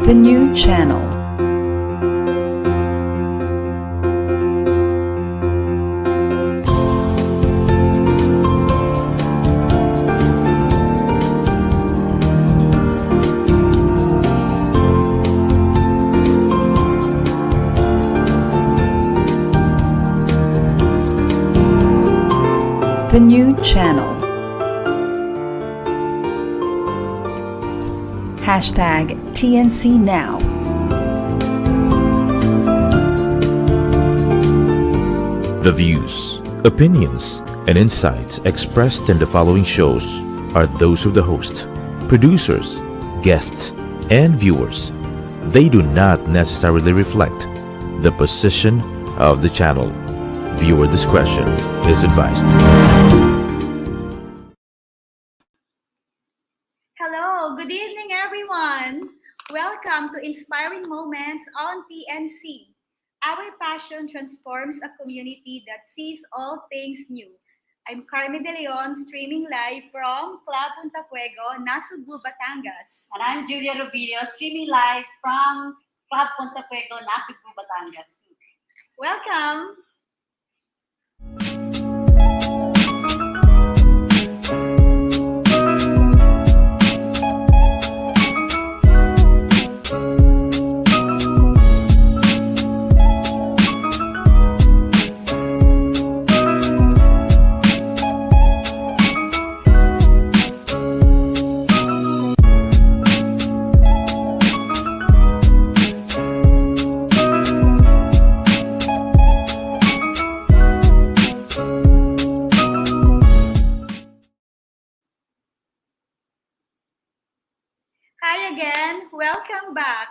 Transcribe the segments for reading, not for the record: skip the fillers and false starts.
The new channel. The new channel. Hashtag TNC Now. The views, opinions, and insights expressed in the following shows are those of the host, producers, guests, and viewers. They do not necessarily reflect the position of the channel. Viewer discretion is advised. Hello, good evening everyone. Welcome to Inspiring Moments on TNC. Our passion transforms a community that sees all things new. I'm Carmie De Leon, streaming live from Club Punta Fuego, Nasugbu, Batangas. And I'm Julia Rubio, streaming live from Club Punta Fuego, Nasugbu, Batangas. Welcome. Hi again, welcome back.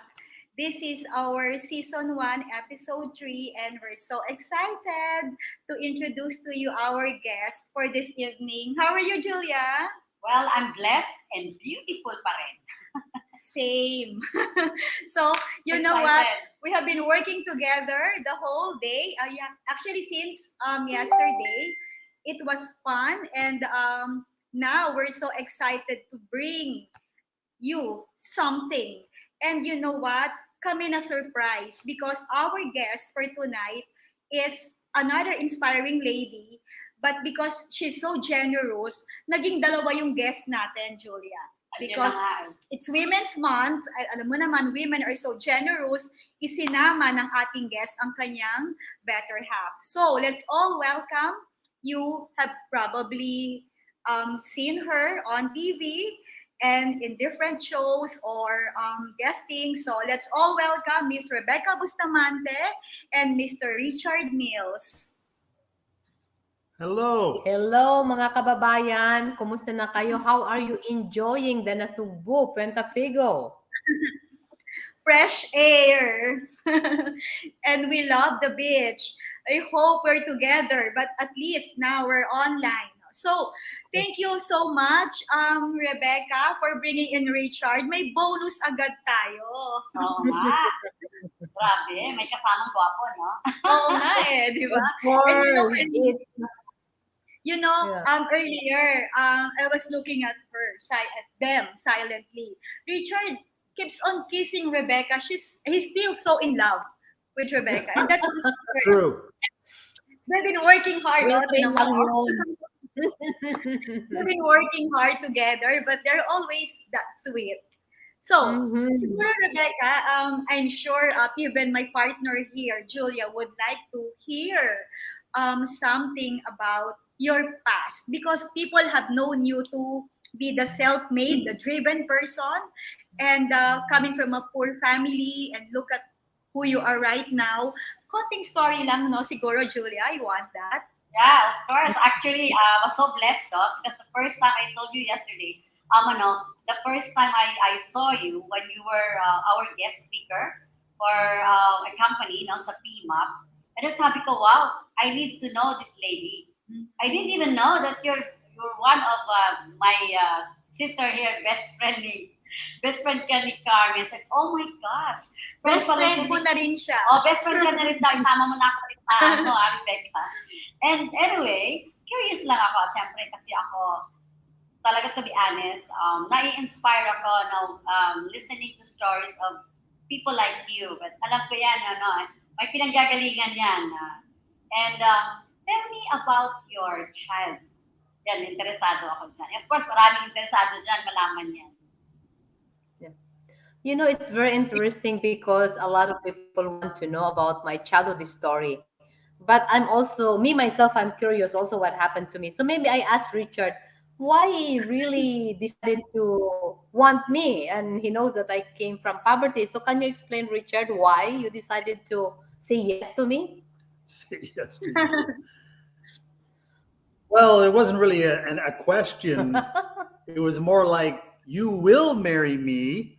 This is our season 1, episode 3, and we're so excited to introduce to you our guest for this evening. How are you, Julia? Well, I'm blessed and beautiful pa rin. Same. So, you know what? Excited. We have been working together the whole day. Yeah, actually, since yesterday, it was fun, and now we're so excited to bring you something. And you know what? Kami na surprise because our guest for tonight is another inspiring lady. But because she's so generous, naging dalawa yung guest natin, Julia. Because Yun na nga eh. it's Women's Month, alam mo naman, women are so generous, isinama ng ating guest ang kanyang better half. So, let's all welcome. You have probably seen her on TV and in different shows or guesting. So, let's all welcome Ms. Rebecca Bustamante and Mr. Richard Mills. Hello. Hello mga kababayan, kumusta na kayo? How are you enjoying the Nasugbu, Puerto Figo? Fresh air. And we love the beach. I hope we're together, but at least now we're online. So, thank you so much, Rebecca, for bringing in Richard. May bonus agad tayo. Oo nga. Grabe, may kasamang gwapo, no? Oo nga eh, di ba? Of course. It's Earlier, I was looking at them silently. Richard keeps on kissing Rebecca. He's still so in love with Rebecca. And that's True. they've been working hard. real no? thing lang yun. They've been working hard together, but they're always that sweet. So, siguro Rebecca, I'm sure even my partner here, Julia, would like to hear something about your past because people have known you to be the self-made, the driven person, and coming from a poor family, and look at who you are right now. Konting story lang, no? Siguro, Julia, you want that? Yeah, of course. Actually, I was so blessed, no? Because the first time I told you yesterday, the first time I saw you when you were our guest speaker for a company, no, sa PMAP, and then sabi ko, wow, I need to know this lady. I didn't even know that you're one of my sister here, best friend ka ni Carmie. I said, oh my gosh. Best friend mo na rin siya. Oh, best friend ka na rin daw. Isama mo na ako sa listahan mo, Rebecca. And anyway, curious lang ako. Siyempre, kasi ako, talaga to be honest, nai-inspire ako listening to stories of people like you. But alam ko yan, may pinanggagalingan yan. And tell me about your child. Yan, interesado ako dyan. Of course, maraming interesado dyan, malaman yan. Yeah. It's very interesting because a lot of people want to know about my childhood story. But I'm also, me myself, I'm curious also what happened to me. So maybe I asked Richard why he really decided to want me. And he knows that I came from poverty. So can you explain, Richard, why you decided to say yes to me? Say yes to you. Well, it wasn't really a question. It was more like, you will marry me.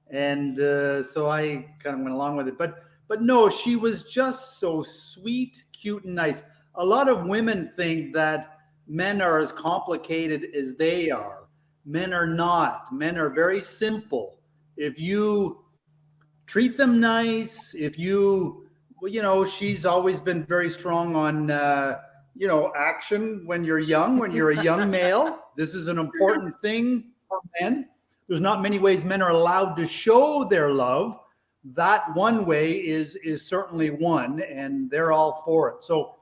And so I kind of went along with it. But no, she was just so sweet, cute, and nice. A lot of women think that men are as complicated as they are. Men are not. Men are very simple. If you treat them nice, if you, she's always been very strong on, action when you're young, when you're a young male. This is an important thing for men. There's not many ways men are allowed to show their love. That one way is certainly one, and they're all for it. So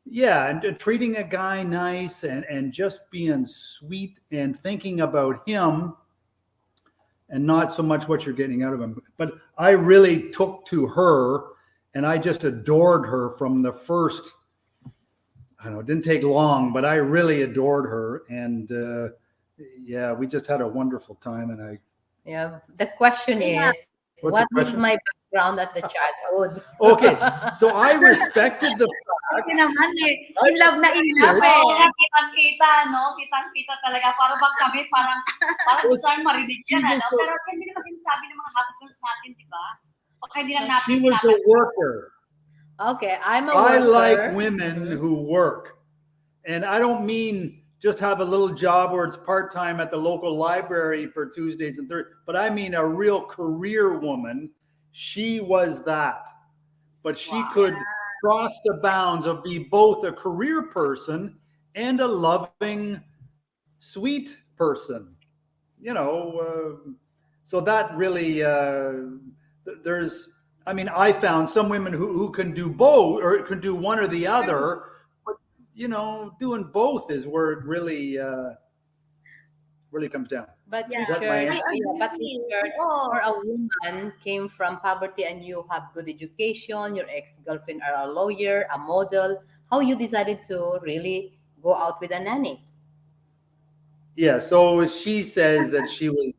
yeah, and treating a guy nice and just being sweet and thinking about him and not so much what you're getting out of him. But I really took to her, and I just adored her from the first, I don't know, it didn't take long, but I really adored her. And yeah, we just had a wonderful time. And Yeah. The question is, What's what the question? is my background at the childhood? Okay, so I respected the fact. Kasi naman in love na in love Oo, kitang-kita, no? Kitang-kita talaga. Para bang kami, parang gusto namin marinig yan, Pero hindi naman sinasabi ng mga husbands natin, di ba? Baka hindi lang natin. She was a worker. Okay, I'm a worker. I like women who work. And I don't mean just have a little job where it's part-time at the local library for Tuesdays and Thursdays, but I mean a real career woman. She was that. But she could cross the bounds of be both a career person and a loving, sweet person. So that really, I found some women who can do both or can do one or the other. Doing both is where it really comes down. But Yeah. Richard, Oh. for a woman came from poverty and you have good education, your ex-girlfriend are a lawyer, a model, how you decided to really go out with a nanny? Yeah, so she says that she was,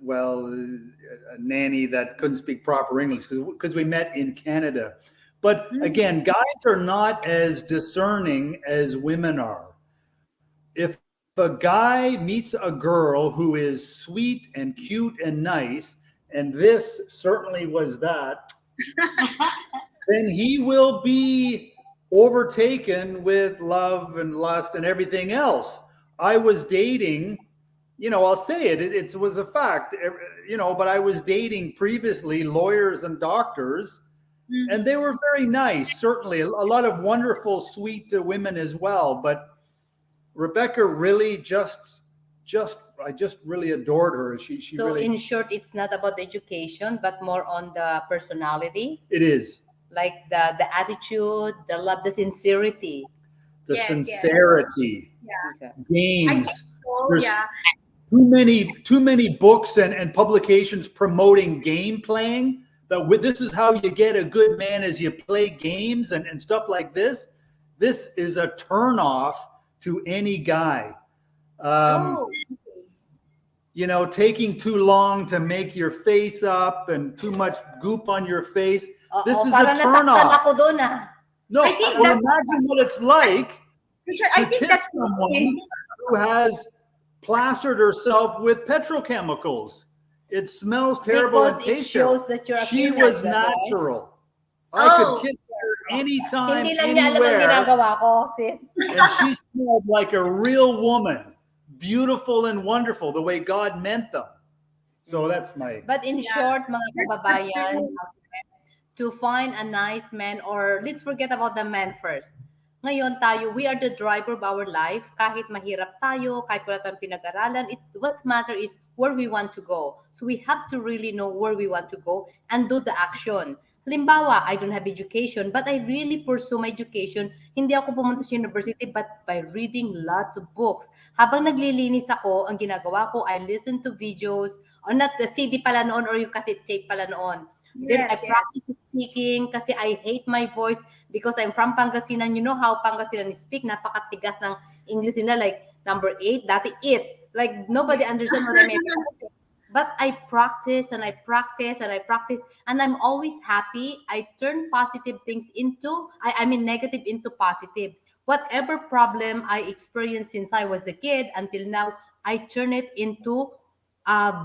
a nanny that couldn't speak proper English because we met in Canada. But again, guys are not as discerning as women are. If a guy meets a girl who is sweet and cute and nice, and this certainly was that, then he will be overtaken with love and lust and everything else. I was dating, I'll say it was a fact, but I was dating previously lawyers and doctors. And they were very nice, certainly. A lot of wonderful, sweet women as well. But Rebecca really I just really adored her. She So really, in short, it's not about the education, but more on the personality. it is. Like the attitude, the love, the sincerity. The Yes, sincerity. Yeah. Okay. Games. So, There's yeah. too many books and publications promoting game playing. This is how you get a good man, as you play games and stuff like this. This is a turnoff to any guy. Taking too long to make your face up and too much goop on your face. This is a turnoff. No, I think imagine what it's like Richard, I think that's someone who has plastered herself with petrochemicals. It smells terrible and tastes shows that you're a She female, was natural. I could kiss her anytime, Hindi lang niya alam ang anywhere, ginagawa ko, sis. and she smelled like a real woman, beautiful and wonderful, the way God meant them. So that's my. But in short, mga That's kababayan, true. to find a nice man, or let's forget about the man first. Ngayon tayo, we are the driver of our life. Kahit mahirap tayo, kahit wala tayong pinag-aralan, what matter is where we want to go. So we have to really know where we want to go and do the action. Halimbawa, I don't have education, but I really pursue my education. Hindi ako pumunta sa university, but by reading lots of books. Habang naglilinis ako, ang ginagawa ko, I listen to videos, or not the CD pala noon, or yung cassette tape pala noon. Then I Yes, yes. practice speaking kasi I hate my voice because I'm from Pangasinan. You know how Pangasinan speak? Napakatigas ng English nila. Like, number 8, dati it. Like, nobody understand what I mean. But I practice and I practice and I practice, and I'm always happy. I turn positive things into, I mean, negative into positive. Whatever problem I experienced since I was a kid until now, I turn it into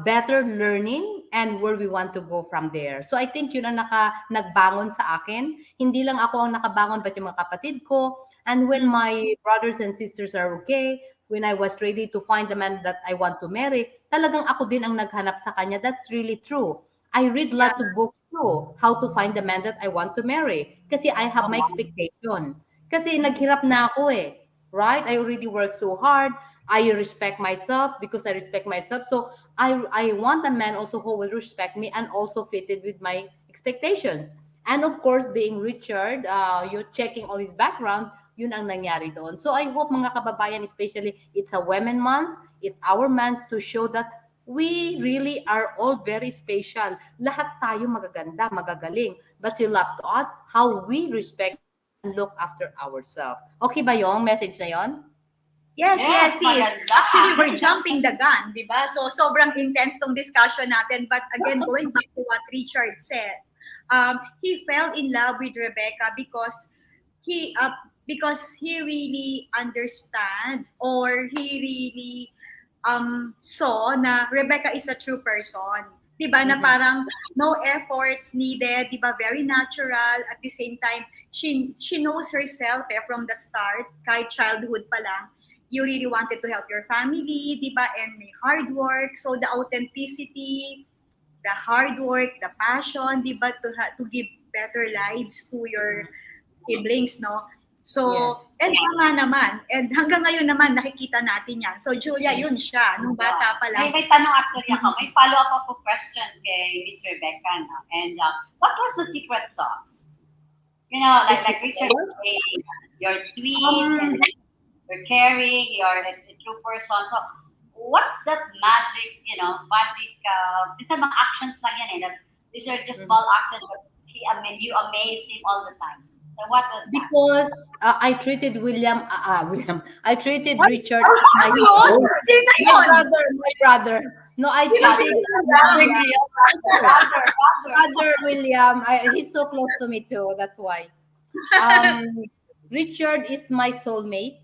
better learning and where we want to go from there. So I think yun ang nagbangon sa akin. Hindi lang ako ang nakabangon, but yung mga kapatid ko. And when my brothers and sisters are okay, when I was ready to find the man that I want to marry, talagang ako din ang naghanap sa kanya. That's really true. I read Yeah. lots of books too, how to find the man that I want to marry. Kasi I have my expectation. Kasi naghirap na ako eh. Right? I already work so hard. I respect myself because I respect myself. So I want a man also who will respect me and also fitted with my expectations. And of course, being Richard, you're checking all his background, yun ang nangyari doon. So I hope mga kababayan, especially it's a women month, it's our month to show that we really are all very special. Lahat tayo magaganda, magagaling. But you love to us how we respect and look after ourselves. Okay ba yung message na yon? Yes, yes, Yes, sis. maganda. Actually, we're jumping the gun, di ba? So, sobrang intense tong discussion natin. But again, going back to what Richard said, he fell in love with Rebecca he because he really understands, or he really saw na Rebecca is a true person. 'Di ba? Na parang no efforts needed, 'di ba? Very natural. At the same time, she knows herself from the start, kahit childhood pa lang. You really wanted to help your family, 'di ba? And may hard work. So the authenticity, the hard work, the passion, 'di ba? To give better lives to your siblings, no? So, Yes. and tama naman. And hanggang ngayon naman, nakikita natin yan. So, Julia, yun siya. Nung bata pa lang. May tanong actually ako. May follow-up ako question kay Miss Rebecca. No? And what was the secret sauce? You know, like Richard was saying, you're sweet, and you're caring, you're a true person. So, what's that magic, these are mga actions lang yan eh. That these are just small actions, but you amaze him all the time. So what was that? Because I treated I treated Richard Oh, as my yun? son. Sino yun? My brother. No, I Sino treated brother William. He's so close to me too. That's why. Um, Richard is my soulmate,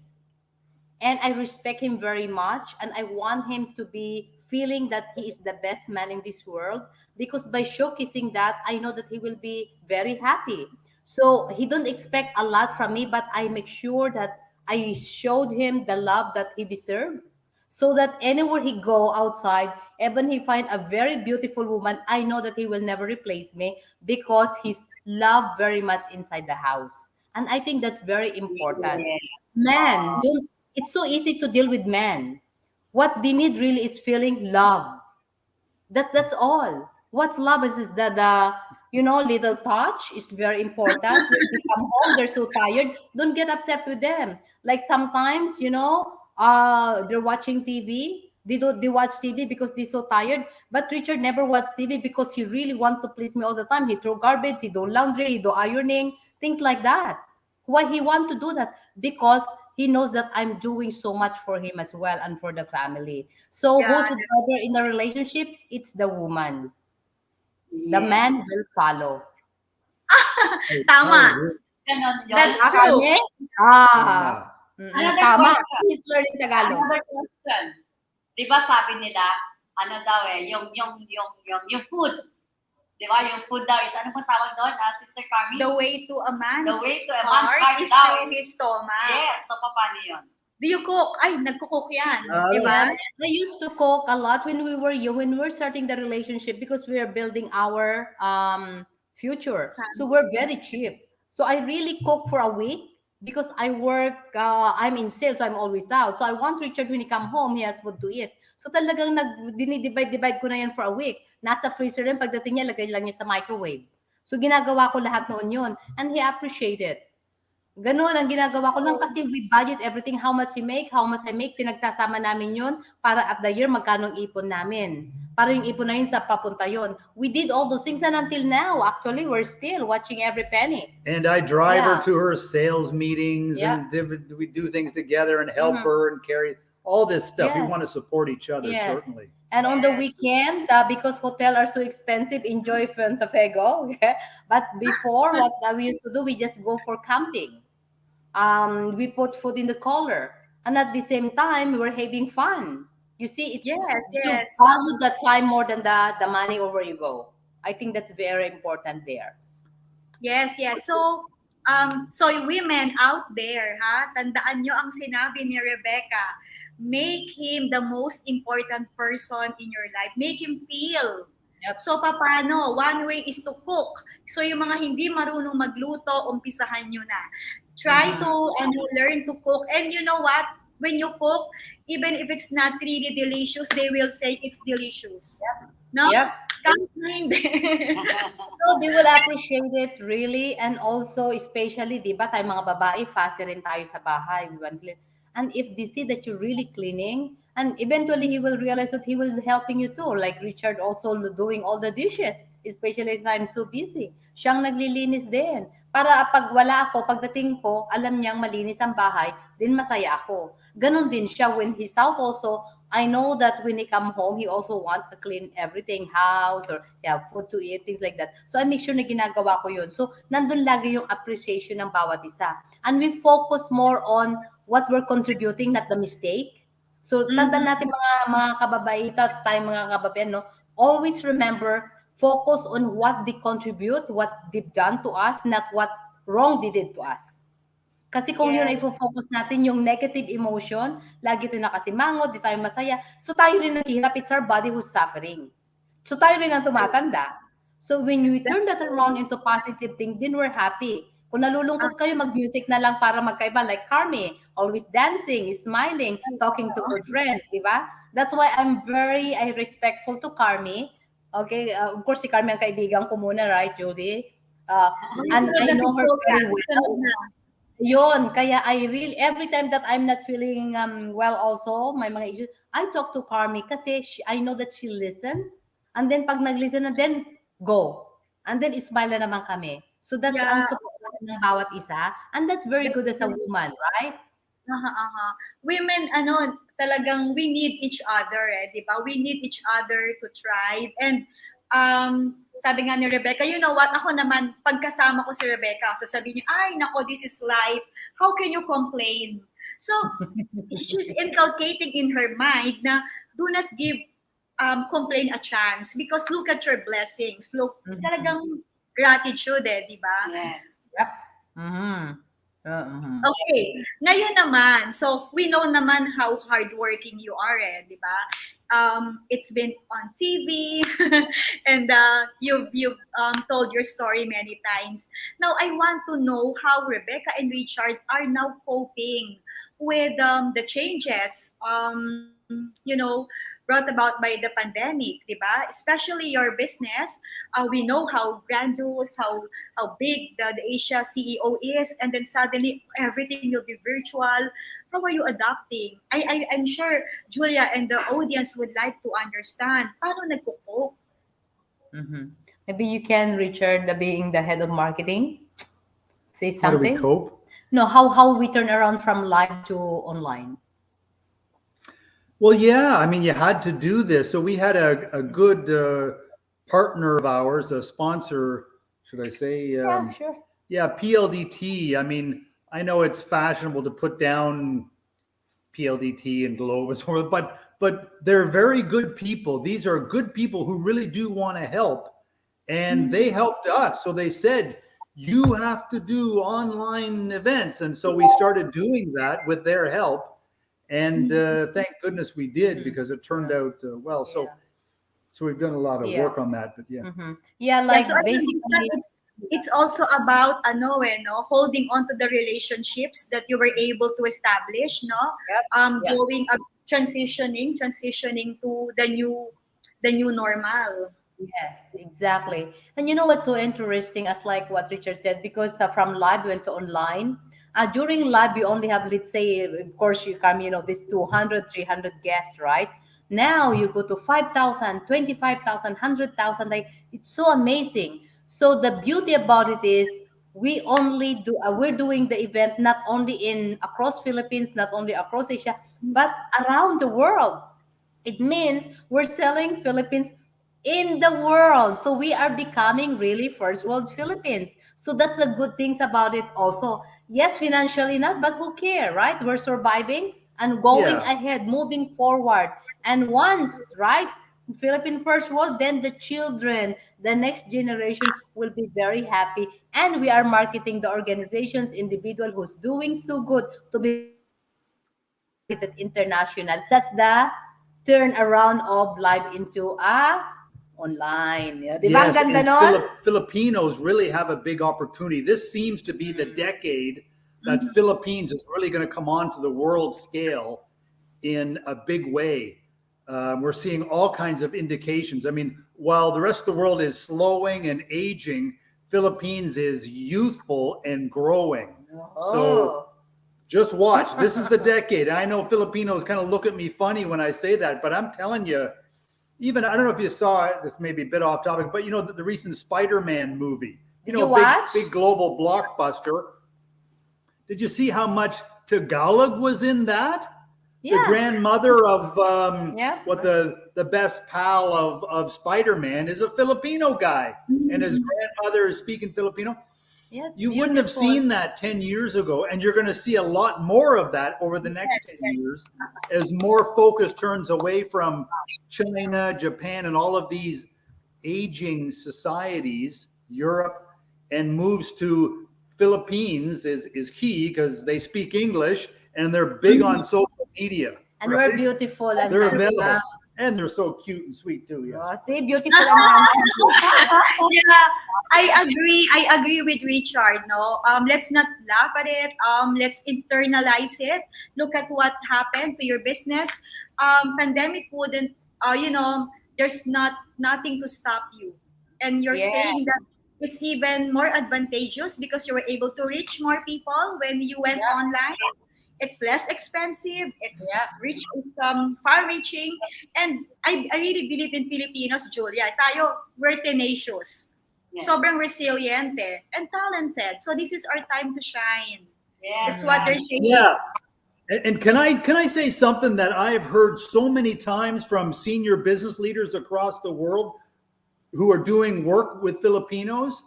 and I respect him very much, and I want him to be feeling that he is the best man in this world, because by showcasing that, I know that he will be very happy. So he don't expect a lot from me, but I make sure that I showed him the love that he deserved, so that anywhere he go outside, even he find a very beautiful woman, I know that he will never replace me, because he's loved very much inside the house. And I think that's very important. Yeah. Men don't, it's so easy to deal with men. What they need really is feeling love. That's all. What's love is that the little touch is very important. When they come home, they're so tired. Don't get upset with them. Like sometimes, they're watching TV. They watch TV because they're so tired. But Richard never watched TV because he really want to please me all the time. He throw garbage, he do laundry, he do ironing, things like that. Why he want to do that? Because he knows that I'm doing so much for him as well and for the family. So Yeah, who's the driver in the relationship? It's the woman. The Yes. man will follow. Tama. Ganon yun. That's Ah, true. Carmie? Another Tama. question. He's learning Tagalog. Another question. Di ba sabi nila, yung food. Di ba? Yung food daw is, ano po tawag doon, Sister Carmie? The way to a man's The way to a man's heart heart is daw through is- his stomach. Yes. So, paano yun? Do you cook? Ay, nagko-cook yan. Ah, Di ba? I used to cook a lot when we were young, when we were starting the relationship, because we are building our future. So we're very cheap. So I really cook for a week. because I work, I'm in sales, so I'm always out. So I want Richard when he come home, he has food to eat. So talagang dinidivide-divide ko na yan for a week. Nasa freezer rin, pagdating niya, lagay lang niya sa microwave. So ginagawa ko lahat noon yun. And he appreciated. Ganoon ang ginagawa ko lang kasi we budget everything, how much he make, how much I make, pinagsasama namin yun para at the year magkano ang ipon namin. Para yung ipon na yun sa papunta yun. We did all those things and until now, actually, we're still watching every penny. And I drive her Yeah. to her sales meetings, Yeah. and we do things together and help her and carry all this stuff. We Yes. want to support each other, Yes. certainly. And on the Yes. weekend, because hotel are so expensive, enjoy Fuentefego. Okay? But before, what we used to do, we just go for camping. We put food in the cooler, and at the same time, we were having fun. You see, it's Yes, you yes. value the time more than the money over you go. I think that's very important there. Yes, yes. So women out there, ha, tandaan nyo ang sinabi ni Rebecca. Make him the most important person in your life. Make him feel. Yep. So, paano? One way is to cook. So, yung mga hindi marunong magluto, umpisahan nyo na. Try to learn to cook. And you know what? When you cook, even if it's not really delicious, they will say it's delicious. No? Yep. Kahit na hindi. So they will appreciate it really, and also especially, di ba, tayo mga babae, fussy rin tayo sa bahay. We want clean. And if they see that you're really cleaning, and eventually he will realize that he will helping you too. Like Richard also doing all the dishes, especially if I'm so busy. Siyang naglilinis din. Para pag wala ako, pagdating ko, alam niyang malinis ang bahay, din masaya ako. Ganon din siya when he's out also. I know that when he come home, he also want to clean everything, house, or have food to eat, things like that. So I make sure na ginagawa ko yun. So nandun lagi yung appreciation ng bawat isa. And we focus more on what we're contributing, not the mistake. So tandaan natin mga kababaita at tayong mga kababayan, no? Always remember, focus on what they contribute, what they've done to us, not what wrong they did to us. Kasi kung yun ay Yes. focus natin yung negative emotion, lagi ito nakasimangot, di tayo masaya. So tayo rin naghihirap, it's our body who's suffering. So tayo rin ang tumatanda. So when we turn that around into positive things, then we're happy. Kung nalulungkot kayo, mag-music na lang para magkaiba. Like Carmie, always dancing, smiling, talking to good friends, di ba? That's why I respectful to Carmie. Okay, of course, si Carmie ang kaibigan ko muna, right, Judy? And I know her very well. Yun, kaya every time that I'm not feeling well also, may mga issues, I talk to Carmie kasi I know that she listen. And then pag nag-listen na, then go. And then smile na naman kami. So that's ang Yeah. support ng bawat isa. And that's very good as a woman, right? Women, talagang we need each other, di ba? We need each other to thrive. And sabi nga ni Rebecca, you know what? Ako naman, pagkasama ko si Rebecca, sasabihin niya, ay, nako, this is life. How can you complain? So, she's inculcating in her mind na do not give complain a chance because look at your blessings. Look, talagang gratitude, di ba? Yes. Yep. Okay, ngayon naman, so we know naman how hardworking you are, di ba? It's been on TV, and you've told your story many times. Now, I want to know how Rebecca and Richard are now coping with the changes, brought about by the pandemic, di ba? Especially your business. We know how grandiose, how big the Asia CEO is, and then suddenly everything will be virtual. How are you adapting? I'm sure Julia and the audience would like to understand paano nagko-cope. Maybe you can, Richard, being the head of marketing, say How do we something. cope? No, how we turn around from live to online. Well, yeah, I mean, you had to do this. So we had a good partner of ours, a sponsor, should I say? Yeah, sure. Yeah, PLDT. I mean, I know it's fashionable to put down PLDT and Globe and so forth, but they're very good people. These are good people who really do want to help, and they helped us. So they said, you have to do online events, and so we started doing that with their help, and thank goodness we did because it turned out well. So we've done a lot of work on that, but yeah. Yeah, like So I think basically, it's also about no, holding on to the relationships that you were able to establish, no, Yep. Yeah. going transitioning to the new normal. Yes, exactly. And you know what's so interesting, as like what Richard said, because from live we went to online. During live, we only have, let's say, of course, you come, this 200, 300 guests, right? Now you go to 5,000, 25,000, 100,000. Like, it's so amazing. So the beauty about it is we're doing the event not only in across Philippines, not only across Asia, but around the world. It means we're selling Philippines in the world. So we are becoming really first world Philippines. So that's the good things about it also. Yes, financially not, but who care, right? We're surviving and going Yeah. ahead, moving forward. And once, right, Philippine first world, then the children, the next generation will be very happy. And we are marketing the organizations, individual who's doing so good to be marketed international. That's the turn around of live into online. Yeah, di ba? Ang ganda Yes, nun? and Filipinos really have a big opportunity. This seems to be the decade that Philippines is really going to come onto the world scale in a big way. We're seeing all kinds of indications. I mean, while the rest of the world is slowing and aging, Philippines is youthful and growing. So Oh. just watch. This is the decade. I know Filipinos kind of look at me funny when I say that, but I'm telling you, even I don't know if you saw it. This may be a bit off topic, but the recent Spider-Man movie. Did you Big watch? big global blockbuster. Did you see how much Tagalog was in that? The Yeah. grandmother of Yeah. what the best pal of Spider-Man is a Filipino guy, and his grandmother is speaking Filipino. Yeah, it's You wouldn't have beautiful. seen that 10 years ago, and you're going to see a lot more of that over the next Yes, 10 yes. years as more focus turns away from China, Japan, and all of these aging societies, Europe, and moves to Philippines is key because they speak English and they're big on social media, And we're right? beautiful and That's They're true. available. handsome. And they're so cute and sweet too, yes. Oh, see, beautiful and handsome. Yeah, I agree with Richard. No, let's not laugh at it. Let's internalize it. Look at what happened to your business. Pandemic wouldn't. There's nothing to stop you, and you're Yeah, saying that it's even more advantageous because you were able to reach more people when you went yeah, online. It's less expensive. It's yeah. rich. It's far-reaching, and I really believe in Filipinos, Julia. Tayo, we're tenacious. Yes. Sobrang resilient and talented. So this is our time to shine. Yes, That's what Mhm. they're right. saying. Yeah. And can I say something that I have heard so many times from senior business leaders across the world who are doing work with Filipinos?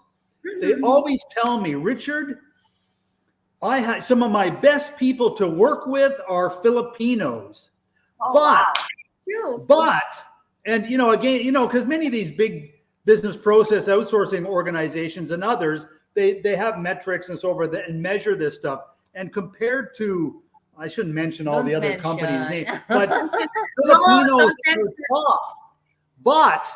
They Mhm. always tell me, Richard, I had some of my best people to work with are Filipinos. Oh, But wow. True. but and again, because many of these big business process outsourcing organizations and others, they have metrics and so forth and measure this stuff. And compared to, I shouldn't mention all the Don't other companies' mention. names, but No, Filipinos don't are text top. But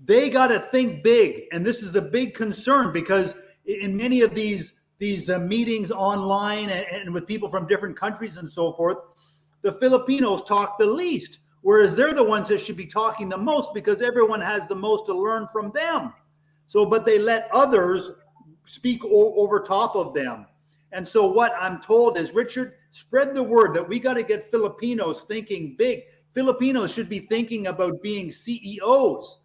they got to think big, and this is a big concern because in many of these meetings online and with people from different countries and so forth, the Filipinos talk the least, whereas they're the ones that should be talking the most because everyone has the most to learn from them. So, but they let others speak over top of them. And so, what I'm told is, Richard, spread the word that we got to get Filipinos thinking big. Filipinos should be thinking about being CEOs.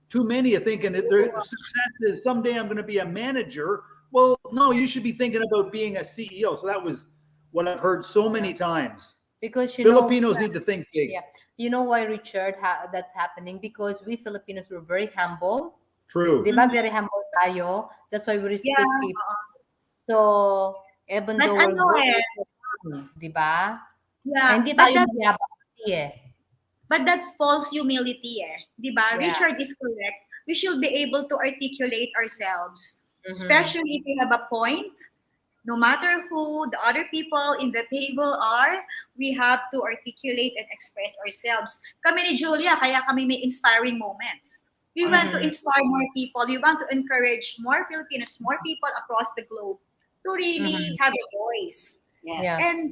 Too many are thinking that their success is someday I'm going to be a manager. Well, no, you should be thinking about being a CEO. So that was what I've heard so Yeah. many times. Because Filipinos need to think big. yeah, you know why, Richard, that's happening? Because we Filipinos were very humble. Di True. ba? Mhm. Very humble tayo. That's why we Yeah. respect people. So, even But though we're good, eh, di ba? yeah, Hindi but tayo that's magyabang eh. but that's false humility, 'di ba? Yeah. Richard is correct. We should be able to articulate ourselves, Mm-hmm. especially if we have a point. No matter who the other people in the table are, we have to articulate and express ourselves. Kami ni Julia, kaya kami may inspiring moments. We want to inspire more people. We want to encourage more Filipinos, more people across the globe to really have a voice Yes. Yeah. and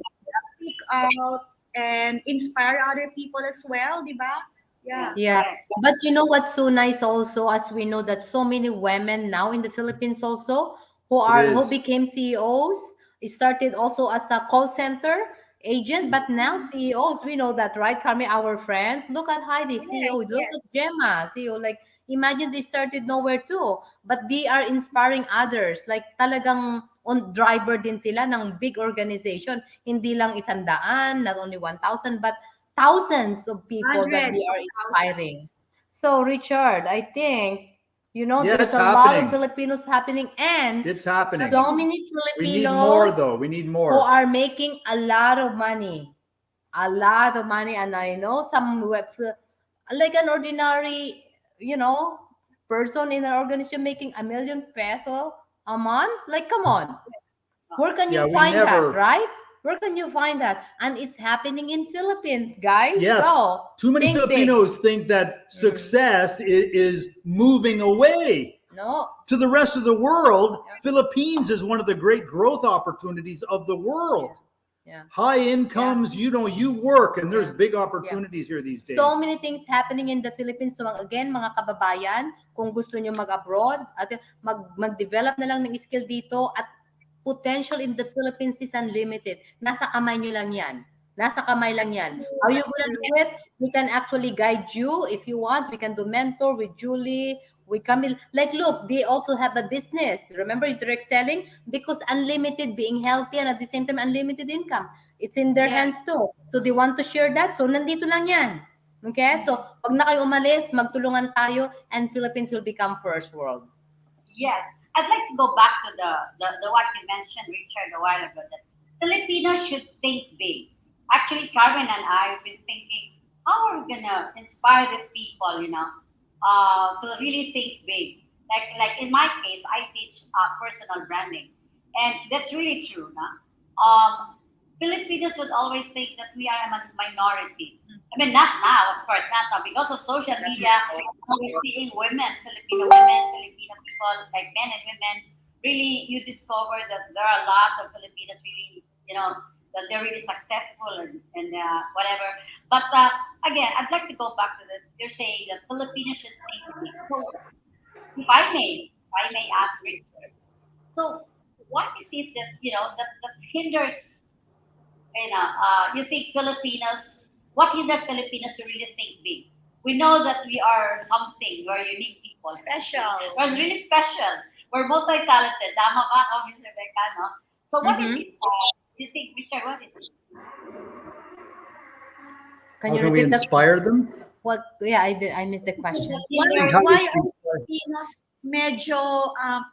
speak out and inspire other people as well, di ba? Yeah. Yeah, Correct. but you know what's so nice also, as we know that so many women now in the Philippines also It who is. became CEOs, started also as a call center agent, but now CEOs. We know that, right, Carmi? Our friends, look at Heidi, CEO. Yes, Look yes. at Gemma, CEO. Like, imagine they started nowhere too, but they are inspiring others. Like, talagang on driver din sila ng big organization. Hindi lang 100, not only 1,000, but thousands of people that they Hundreds of are inspiring. thousands. So, Richard, I think, Yeah, there's it's a lot of happening. Filipinos happening, and It's It's happening. so happening. many We need more, Filipinos though. We need who more. are making a lot of money. A lot of money. And I know some like an ordinary, you know, person in an organization making 1 million peso a month. Like, come on. Where can Yeah, you we find that, never. right? Where can you find that? And it's happening in Philippines, guys. Yeah, So too many think big. Filipinos think that success is moving away No. to the rest of the world. Yeah. Philippines is one of the great growth opportunities of the world. Yeah. High incomes, you work, and there's Yeah. big opportunities here these days. So many things happening in the Philippines. So again, mga kababayan, kung gusto nyo mag-abroad at mag-develop na lang ng skill dito, at potential in the Philippines is unlimited. Nasa kamay nyo lang yan. Nasa kamay lang That's yan. true. How you That's gonna true. do it? We can actually guide you if you want. We can do mentor with Julie. We come in. Like, look, they also have a business. Remember direct selling? Because unlimited, being healthy, and at the same time, unlimited income. It's in their hands Yes. too. So they want to share that. So nandito lang yan. Okay? So pag na kayo umalis, magtulungan tayo, and Philippines will become first world. Yes, I'd like to go back to the what you mentioned, Richard, a while ago, that Filipinos should think big. Actually, Carmen and I have been thinking, how are we gonna inspire these people, to really think big? Like in my case, I teach personal branding, and that's really true. No? Filipinos would always think that we are a minority. I mean, not now, of course, not now. Because of social media, we're seeing women, Filipino people, like men and women. Really, you discover that there are a lot of Filipinos really, that they're really successful and whatever. But again, I'd like to go back to that. You're saying that Filipinos should think big. So, if I may ask Richard, so what is it that that hinders you think Filipinos, what hinders Filipinos to really think big? We know that we are something, we are unique people. Special. We're really special. We're multi-talented. Tama ba ako, Miss Rebecca, no? So what is it? You think, Richard, what is it? Can How you can we repeat the inspire them? what? Yeah, I missed the question. Why How why we are inspire- Filipinos medyo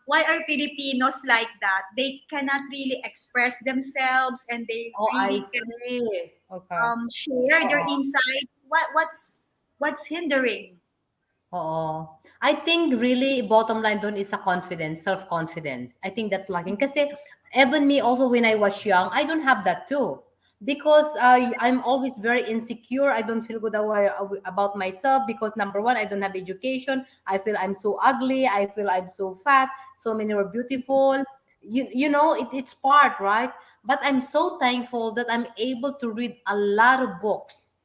why are Filipinos like that? They cannot really express themselves and they Oh, I really can see. Okay. share their insights. What's hindering? Oo. I think really bottom line doon is a confidence, self-confidence. I think that's lacking. Kasi even me also when I was young, I don't have that too. Because I'm always very insecure. I don't feel good about myself because number one, I don't have education. I feel I'm so ugly. I feel I'm so fat. So many were beautiful. It's part, right? But I'm so thankful that I'm able to read a lot of books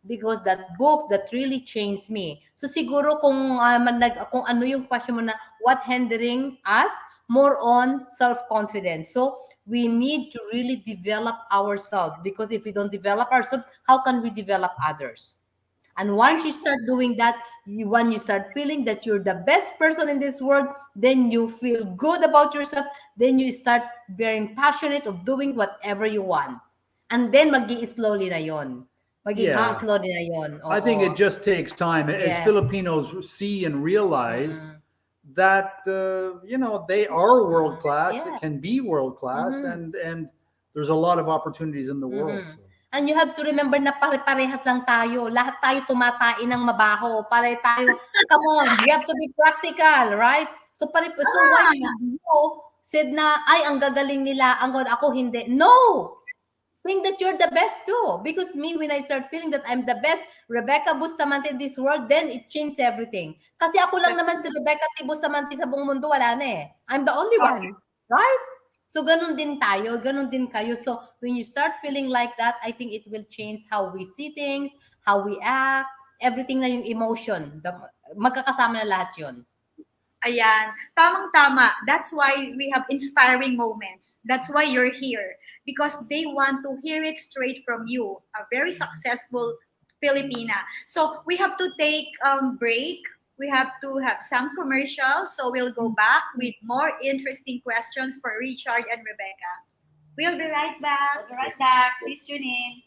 because that books that really changed me. So siguro kung ano yung question mo na what hindering us, more on self-confidence. So we need to really develop ourselves because if we don't develop ourselves, how can we develop others? And once you start doing that, when you start feeling that you're the best person in this world, then you feel good about yourself. Then you start being passionate of doing whatever you want. And then slowly na yon. Yeah. Slowly na yon. I think Oo. it just takes time as Yes. Filipinos see and realize that they are world class, Yes. can be world class, and there's a lot of opportunities in the world. So. And you have to remember na pare-parehas lang tayo. Lahat tayo tumatain ng mabaho. Pare tayo. Come on, you have to be practical, right? So why should you said na, ay, ang gagaling nila, ako hindi. No! think that you're the best too. Because me, when I start feeling that I'm the best Rebecca Bustamante in this world, then it changed everything. Kasi ako lang naman si Rebecca T. Bustamante sa buong mundo, wala na eh. I'm the only one. Right? So, ganun din tayo, ganun din kayo. So, when you start feeling like that, I think it will change how we see things, how we act, everything na yung emotion. Magkakasama na lahat yun. Ayan, tamang-tama. That's why we have inspiring moments. That's why you're here. Because they want to hear it straight from you, a very successful Filipina. So we have to take break. We have to have some commercials. So we'll go back with more interesting questions for Richard and Rebecca. We'll be right back. We'll be right back. Please tune in.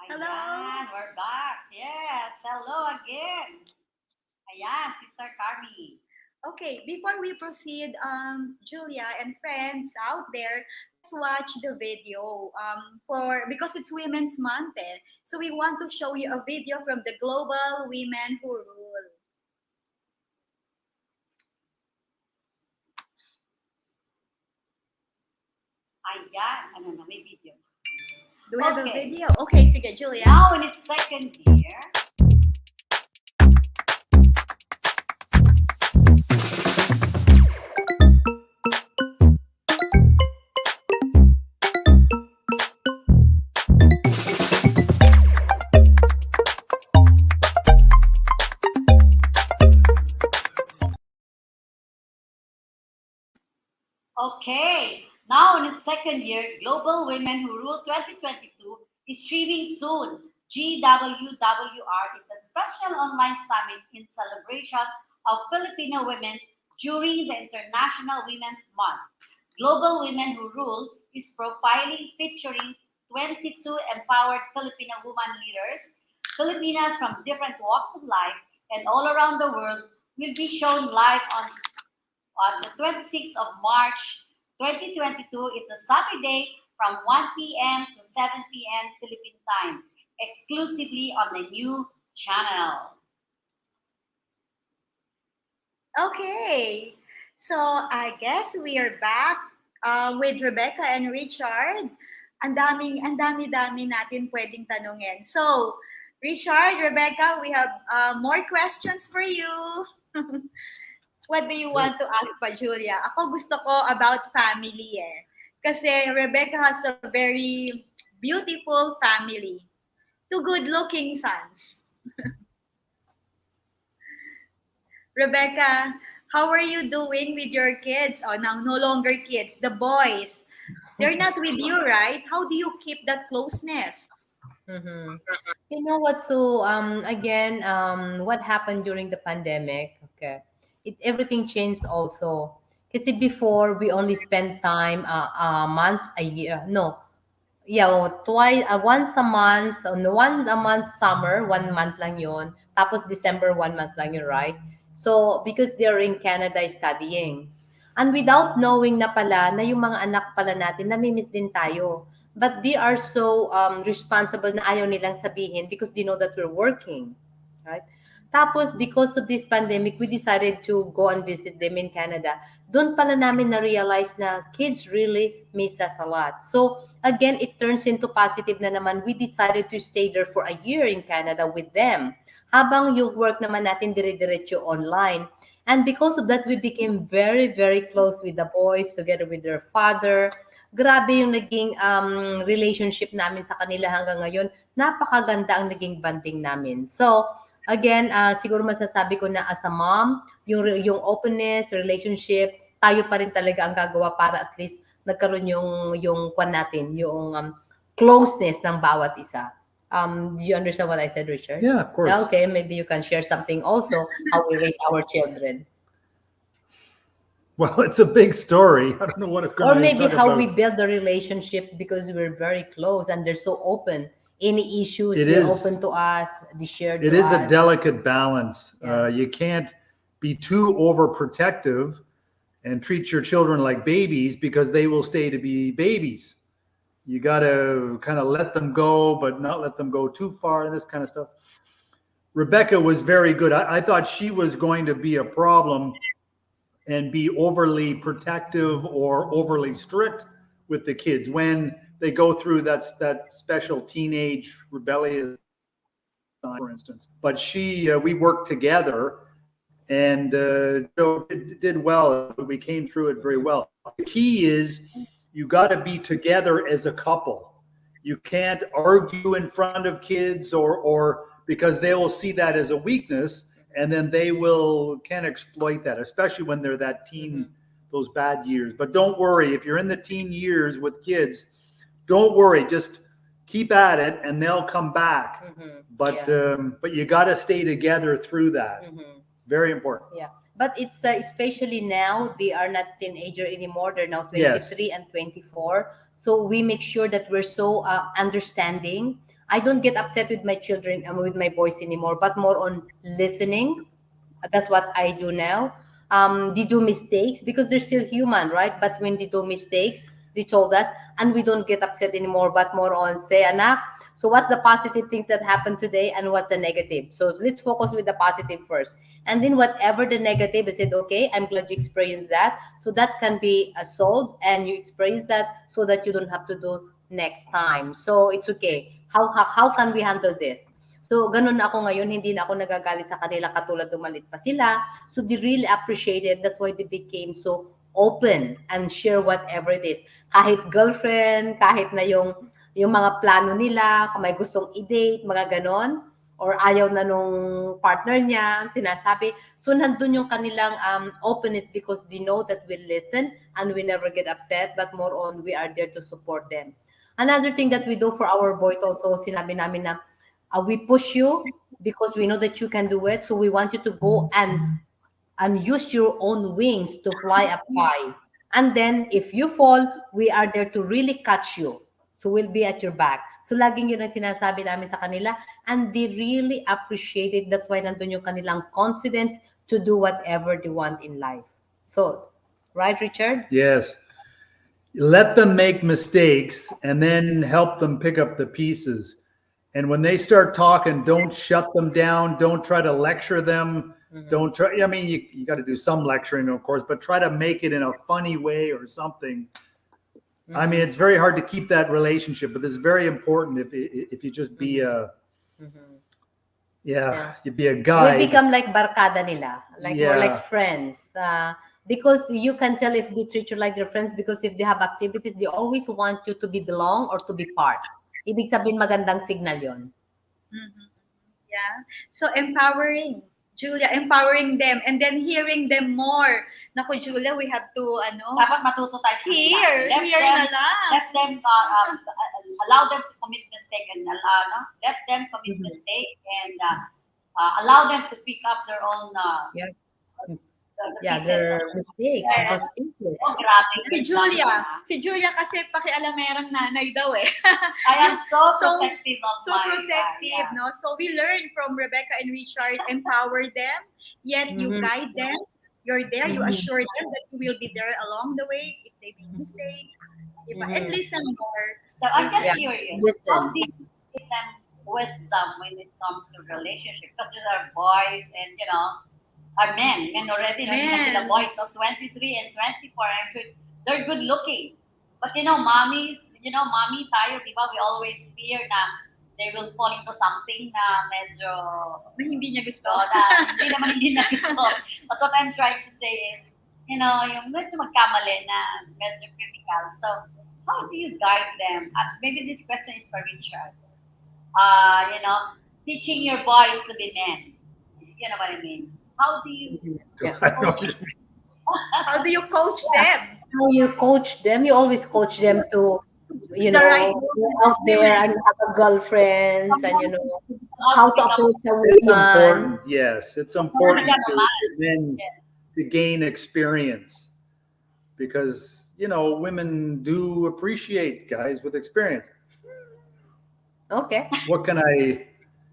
Hello. Ayan, we're back. Yes, hello again. Ayan, Sister Carmie. Okay, before we proceed, Julia and friends out there, let's watch the video for because it's Women's Month. So we want to show you a video from the Global Women Who Rule. Ayan, ano na, may video. Do we have a Okay. video? Okay, sige, Julia. Now in its second year, okay, now in its second year, Global Women Who Rule 2022 is streaming soon. GWWR is a special online summit in celebration of Filipino women during the International Women's Month. Global Women Who Rule is profiling featuring 22 empowered Filipino women leaders. Filipinas from different walks of life and all around the world will be shown live on the 26th of March 2022. It's a Saturday from 1 p.m. to 7 p.m. Philippine time, exclusively on the new channel. Okay. So I guess we are back with Rebecca and Richard. Ang dami-dami natin pwedeng tanungin. So, Richard, Rebecca, we have more questions for you. What do you want to ask pa, Julia? Ako gusto ko about family eh. Kasi Rebecca has a very beautiful family. Two good-looking sons. Rebecca, how are you doing with your kids? Oh, now no longer kids, the boys. They're not with you, right? How do you keep that closeness? Mm-hmm. You know what? So again, what happened during the pandemic? Okay, everything changed also. Kasi before we only spend time a month a year. No, yeah, twice, once a month, one a month summer, 1 month lang yun. Tapos December, 1 month lang yun, right? So, because they're in Canada studying. And without knowing na pala, na yung mga anak pala natin, namimiss din tayo. But they are so responsible na ayaw nilang sabihin because they know that we're working, right? Tapos, because of this pandemic, we decided to go and visit them in Canada. Doon pala namin na-realize na kids really miss us a lot. So, again, it turns into positive na naman. We decided to stay there for a year in Canada with them. Habang yung work naman natin dire-diretso online. And because of that, we became very, very close with the boys together with their father. Grabe yung naging relationship namin sa kanila hanggang ngayon. Napakaganda ang naging banding namin. So, again, siguro masasabi ko na as a mom, yung openness, relationship, tayo pa rin talaga ang gagawa para at least nagkaroon yung kwan natin, yung closeness ng bawat isa. Do you understand what I said, Richard? Yeah, of course. Okay, maybe you can share something also how we raise our children. Well, it's a big story. I don't know what it's Or going to maybe talk how about. we build the relationship because we're very close and they're so open. Any issues, It they're is- open to us, they share to It is a us. delicate balance. Yeah. You can't be too overprotective and treat your children like babies because they will stay to be babies. You got to kind of let them go, but not let them go too far and this kind of stuff. Rebecca was very good. I thought she was going to be a problem and be overly protective or overly strict with the kids when they go through that special teenage rebellious time, for instance. But we worked together and did well. We came through it very well. The key is you got to be together as a couple. You can't argue in front of kids or because they will see that as a weakness and then they can exploit that, especially when they're that teen, those bad years. But don't worry, if you're in the teen years with kids, don't worry, just keep at it and they'll come back. But you got to stay together through that. Very important. Yeah. But it's especially now, they are not teenager anymore. They're now 23 and 24. So we make sure that we're so understanding. I don't get upset with my children, with my boys anymore, but more on listening. That's what I do now. They do mistakes because they're still human, right? But when they do mistakes, they told us, and we don't get upset anymore, but more on say, anak, so what's the positive things that happened today and what's the negative? So let's focus with the positive first. And then whatever the negative, I said, okay, I'm glad you experienced that. So that can be solved and you experience that so that you don't have to do next time. So it's okay. How can we handle this? So, ganun na ako ngayon, hindi na ako nagagalit sa kanila katulad nung maliit pa sila. So, they really appreciate it. That's why they became so open and share whatever it is. Kahit girlfriend, kahit na yung mga plano nila, kung may gustong i-date, mga ganon, or ayaw na nung partner niya, sinasabi. So, nandun yung kanilang openness because they know that we listen and we never get upset, but more on we are there to support them. Another thing that we do for our boys also, sinabi namin na We push you because we know that you can do it. So we want you to go and use your own wings to fly up high. And then if you fall, we are there to really catch you. So we'll be at your back. So laging yun ang sinasabi namin sa kanila, and they really appreciate it. That's why nandun yung kanilang confidence to do whatever they want in life. So, right, Richard? Yes. Let them make mistakes and then help them pick up the pieces. And when they start talking, don't shut them down. Don't try to lecture them. Don't try. I mean, you got to do some lecturing, of course, but try to make it in a funny way or something. I mean, it's very hard to keep that relationship, but it's very important if you just be a, you be a guy. We become like barkada nila, like more Yeah. like friends. Because you can tell if they treat you like their friends because if they have activities, they always want you to be belong or to be part. Ibig sabihin magandang signal yon. Yeah. So empowering, Julia, empowering them and then hearing them more. Naku, Julia, we have to, Dapat matuto tayo sa kanila. hear na lang. Let them allow them to commit mistake and let them commit mistake and allow them to pick up their own Yeah. the Yeah, pieces. their mistakes. Yes. Because simple. Oh, grabe. Si Julia kasi pakialamerang nanay daw eh. I am so So- protective of So my protective, yeah. no? So we learn from Rebecca and Richard, empower them, yet you guide them. You're there, you assure them that you will be there along the way if they make mistakes. Diba? And listen more. So I'm just Yeah. curious. Listen. How do you give them wisdom when it comes to relationship? Because these are boys and are men. Men already. Men. Like the boys of 23 and 24. I'm sure they're good looking. But mommies, mommy tayo, di ba? We always fear na they will fall into something na medyo Na hindi niya gusto. na hindi na gusto. But what I'm trying to say is, yung medyo magkamali na medyo critical. So, how do you guide them? Maybe this question is for Richard. Teaching your boys to be men. You know what I mean? How do you I don't- How do you coach them? How you coach them? You always coach them to, The right go out there and have a girlfriends and how to approach a It's woman. important. Yes, it's important Yeah, to men to gain experience because women do appreciate guys with experience. Okay. What can I?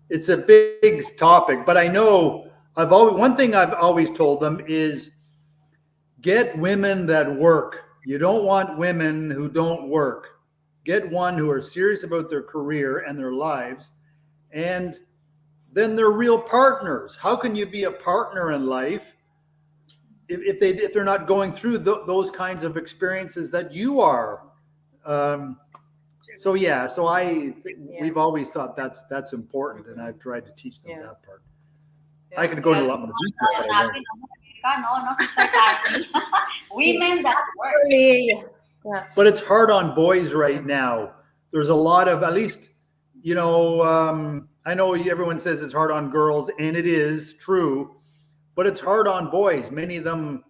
It's a big topic, but I know one thing I've always told them is get women that work. You don't want women who don't work. Get one who are serious about their career and their lives, and then they're real partners. How can you be a partner in life if they're not going through those kinds of experiences that you are? We've always thought that's important, and I've tried to teach them Yeah. that part. I could go into a lot more detail, but I won't. Sister Carmie. Women that work. Really, yeah. But it's hard on boys right now. There's a lot of, at least, I know everyone says it's hard on girls, and it is true, but it's hard on boys. Many of them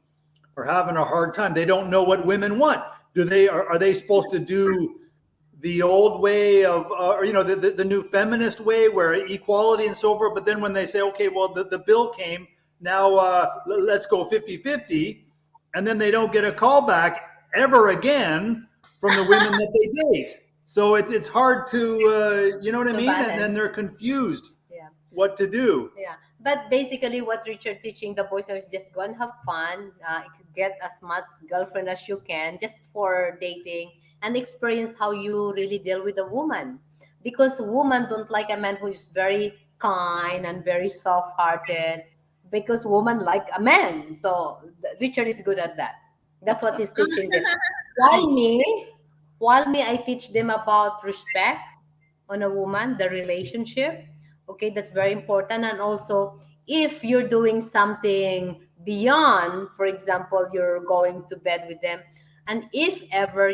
are having a hard time. They don't know what women want. Are they supposed to do the old way of, the new feminist way where equality and so forth? But then when they say, okay, well, the bill came, now let's go 50-50, and then they don't get a call back ever again from the women that they date. So it's hard to, you know what I To mean? balance. And then they're confused Yeah. what to do. Yeah, but basically, what Richard teaching the boys is just go and have fun, get as much girlfriend as you can, just for dating, and experience how you really deal with a woman. Because women don't like a man who is very kind and very soft-hearted. Because women like a man, so Richard is good at that. That's what he's teaching them. While me, I teach them about respect on a woman, the relationship. Okay, that's very important. And also, if you're doing something beyond, for example, you're going to bed with them, and if ever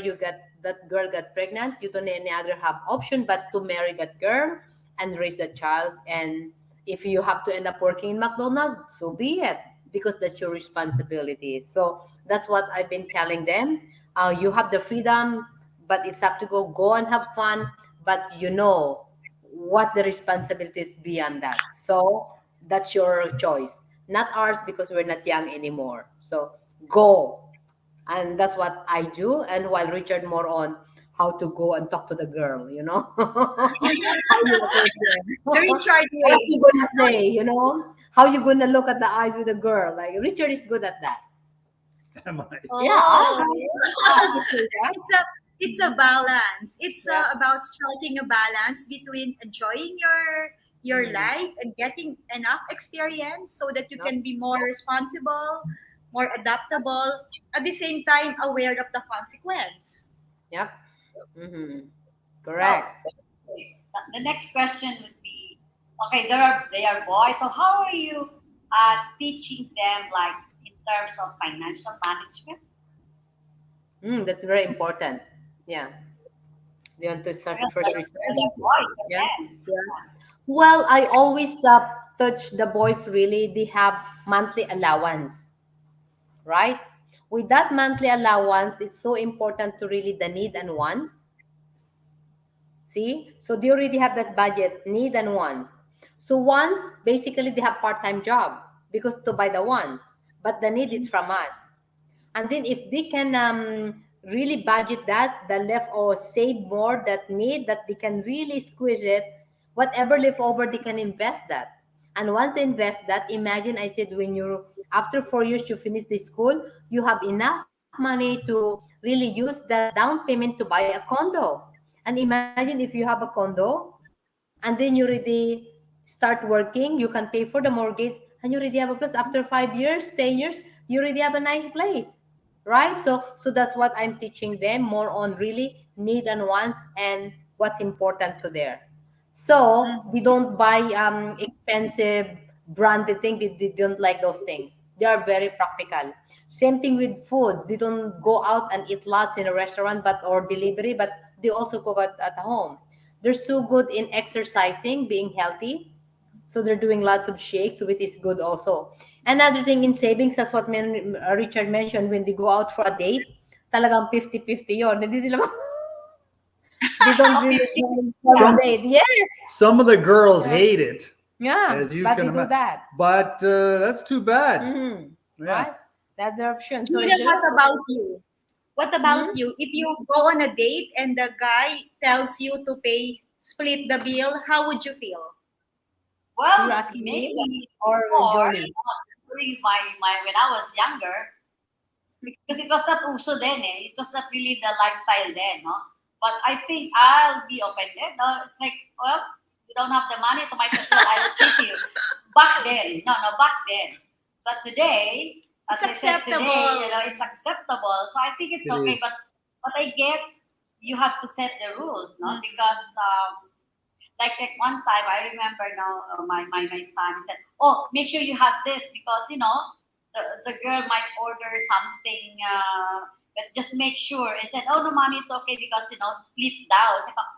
that girl got pregnant, you don't any other have option but to marry that girl and raise a child. And if you have to end up working in McDonald's, so be it, because that's your responsibility. So that's what I've been telling them. You have the freedom, but it's up to go and have fun. But what's the responsibilities beyond that. So that's your choice, not ours, because we're not young anymore. So go. And that's what I do. And while Richard more on how to go and talk to the girl, how you approach them. The Richard What way. you gonna say, how you gonna look at the eyes with a girl. Like Richard is good at that. Am I? Yeah, Oh, I would say that. it's a balance. It's Yeah. about striking a balance between enjoying your Mm. life and getting enough experience so that you Yep. can be more responsible, more adaptable, at the same time aware of the consequence. Yep. Mm-hmm. So Correct. the next question would be, okay, they are boys. So how are you teaching them like in terms of financial management? That's very important. Yeah. Do you want to start Because first, Richard? they're boys Yeah. again. Yeah. Well, I always touch the boys really. They have monthly allowance, right? With that monthly allowance, it's so important to really the need and wants. See? So they already have that budget, need and wants. So wants, basically they have part-time job because to buy the wants, but the need is from us. And then if they can really budget that, the left or save more that need, that they can really squeeze it, whatever left over, they can invest that. And once they invest that, imagine I said when you after 4 years you finish the school, you have enough money to really use that down payment to buy a condo. And imagine if you have a condo and then you already start working, you can pay for the mortgage and you already have a place after 5 years, 10 years, you already have a nice place, right? So that's what I'm teaching them more on really need and wants and what's important to there. So they don't buy expensive branded things. They don't like those things. They are very practical. Same thing with foods. They don't go out and eat lots in a restaurant but or delivery, but they also cook at home. They're so good in exercising, being healthy. So they're doing lots of shakes, which is good also. Another thing in savings, that's what Richard mentioned, when they go out for a date, talagang 50-50 yon. Hindi sila, they don't really 50. for a Some date. Yes. some of the girls Yeah. hate it, Yeah. as you But can they do imagine. that. But that's too bad. Mm-hmm. Yeah. Right? That's their option. So if Julia, they what love to, about you? What about hmm you? If you go on a date and the guy tells you to pay, split the bill, how would you feel? you're Well, asking me maybe or before, Jolie? during my when I was younger, because it was not uso then eh. It was not really the lifestyle then, no? But I think I'll be offended. No? It's like, well, you don't have the money, so might as well I will treat you. Back then, no, back then. But today, as It's I said today, acceptable. it's acceptable. So I think it's It okay. is. But I guess you have to set the rules, no? Mm. Because like one time I remember now my son said, "Oh, make sure you have this because the girl might order something, but just make sure." And said, "Oh no, mommy, it's okay because split down." I said,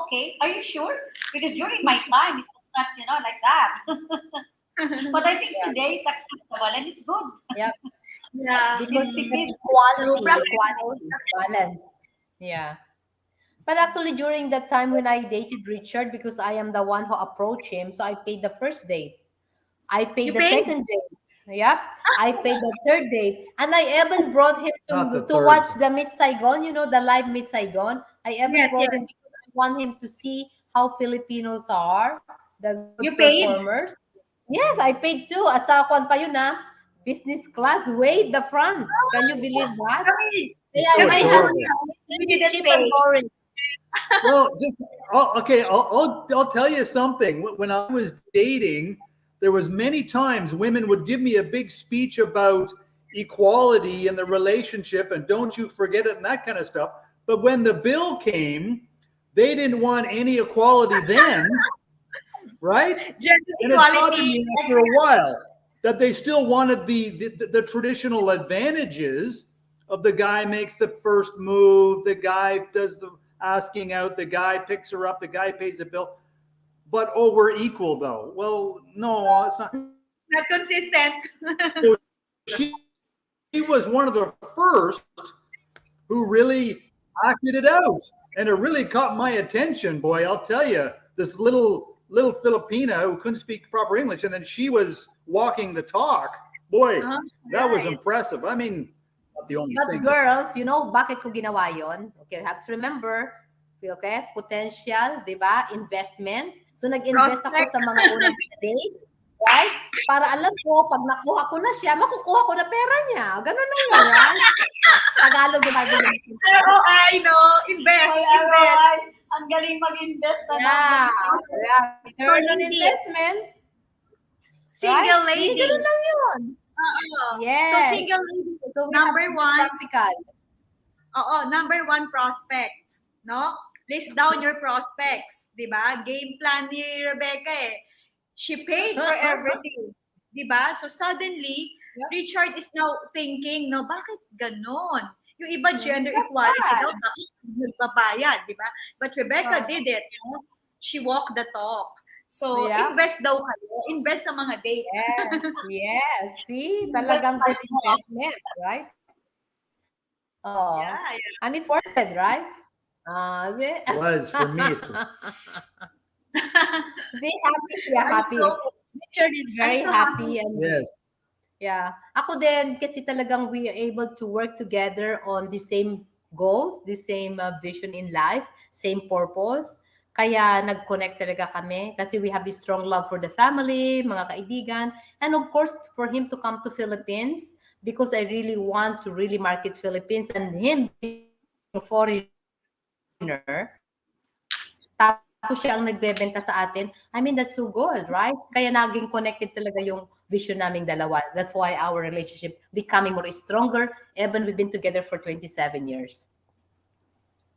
okay. Are you sure? Because during my time it was not like that. But I think Yeah. today it's acceptable and it's good. Yep. Yeah. Because It's it's that good. True, practical. equality, balance. Yeah. But actually, during that time when I dated Richard, because I am the one who approached him, so I paid the first date. I You paid the paid? second date. Yep. I paid the third date. And I even brought him Not the to third. watch the Miss Saigon, the live Miss Saigon. I even Yes, brought him yes. because I want him to see how Filipinos are, the good You paid? performers. Yes, I paid too. Asakuan pa yun business class, way the front. Can you believe that? Kami, They It's are so kami, very adorable. Julia, we didn't cheap and pay. boring. Well, just okay. I'll tell you something. When I was dating, there was many times women would give me a big speech about equality in the relationship and don't you forget it and that kind of stuff. But when the bill came, they didn't want any equality then, right? Gender And it bothered equality. me after a while that they still wanted the traditional advantages of the guy makes the first move, the guy does the asking out, the guy picks her up, the guy pays the bill. But oh, we're equal though. Well, no, it's not. Not consistent. So she was one of the first who really acted it out. And it really caught my attention, boy. I'll tell you, this little Filipina who couldn't speak proper English, and then she was walking the talk. Boy, that was impressive. I mean, not the only But thing. girls, bakit ko ginawa yon? Okay, have to remember, okay, potential, di ba? Investment. So, nag-invest ako Prospect. sa mga unang date, right? Para alam ko, pag nakuha ko na siya, makukuha ko na pera niya. Ganun lang yun, right? Tagalog yung Bible. ROI, no? Invest, May invest. ROI. Ang galing mag-invest na Yeah. lang. Return on investment. Single Right? lady. Ganun lang yun. Yes. So, single lady. So, we Number have to be one. practical. Number one prospect. No? List down your prospects. Diba? Game plan ni Rebecca eh. She paid for everything. Diba? So, suddenly, Richard is now thinking, no, bakit ganon? Yung iba gender equality daw, tapos nagbabayad, di ba? But Rebecca did it. No? She walked the talk. So, invest daw kayo. Invest sa mga date. Yes. See? Talagang good investment, right? Oh. Yeah. And it's worth it, right? It was for me. They happy. Richard is very happy. And yes. yeah. Ako din, kasi talagang we are able to work together on the same goals, the same vision in life, same purpose. Kaya nag-connect talaga kami kasi we have a strong love for the family, mga kaibigan, and of course for him to come to Philippines because I really want to really market Philippines and him being a foreigner. Tapos siya ang nagbebenta sa atin. I mean, that's so good, right? Kaya naging connected talaga yung vision naming dalawa. That's why our relationship becoming more stronger even we've been together for 27 years.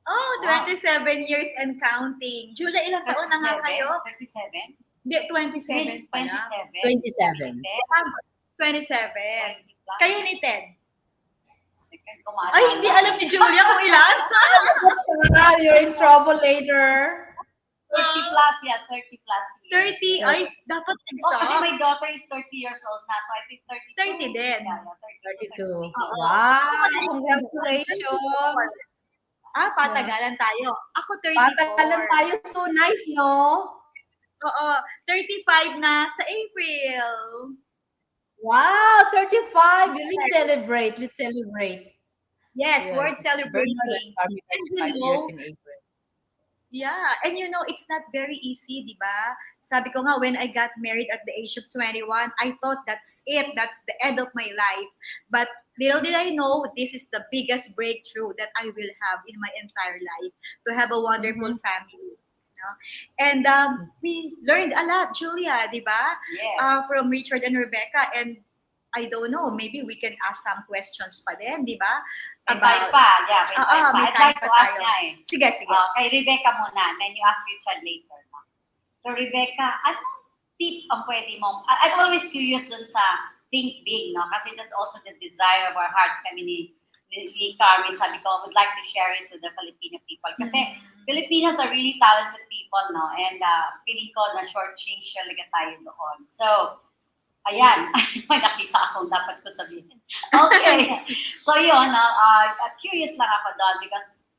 Oh, 27 years and counting. Julia, ilang taon na nga kayo? 37? Hindi, 27 pala. 27. 27. Kayo ni Ted? Ay, Ay, hindi alam ni Julia kung ilan. You're in trouble later. 30 plus, yeah, 30 plus. 30, ay, dapat Kasi exact. my daughter is 30 years old na, so I think 32. 30 din. Yeah, 32. Wow, congratulations. Patagalan tayo. Ako 34. Patagalan tayo. So nice, no? Oo, 35 na sa April. Wow, 35. Let's celebrate. Let's celebrate. Yes, worth celebrating. And it's not very easy, di ba? Sabi ko nga, when I got married at the age of 21, I thought that's it. That's the end of my life. But little did I know, this is the biggest breakthrough that I will have in my entire life, to have a wonderful family. And we learned a lot, Julia, di ba? Yes. From Richard and Rebecca. And I don't know, maybe we can ask some questions pa din, di ba? May time pa. I'd like to ask nga eh. Sige. Kay Rebecca muna, then you ask Richard later. So Rebecca, anong tip ang pwede mo? I'm always curious dun sa think big, no? Kasi that's also the desire of our hearts. Kami ni Carmie, sabi ko, would like to share it to the Filipino people. Kasi Filipinos are really talented people, no? And feeling ko na short-change talaga tayo doon. So, ayan, may nakita akong dapat ko sabihin. Okay. So yun, curious lang ako doon because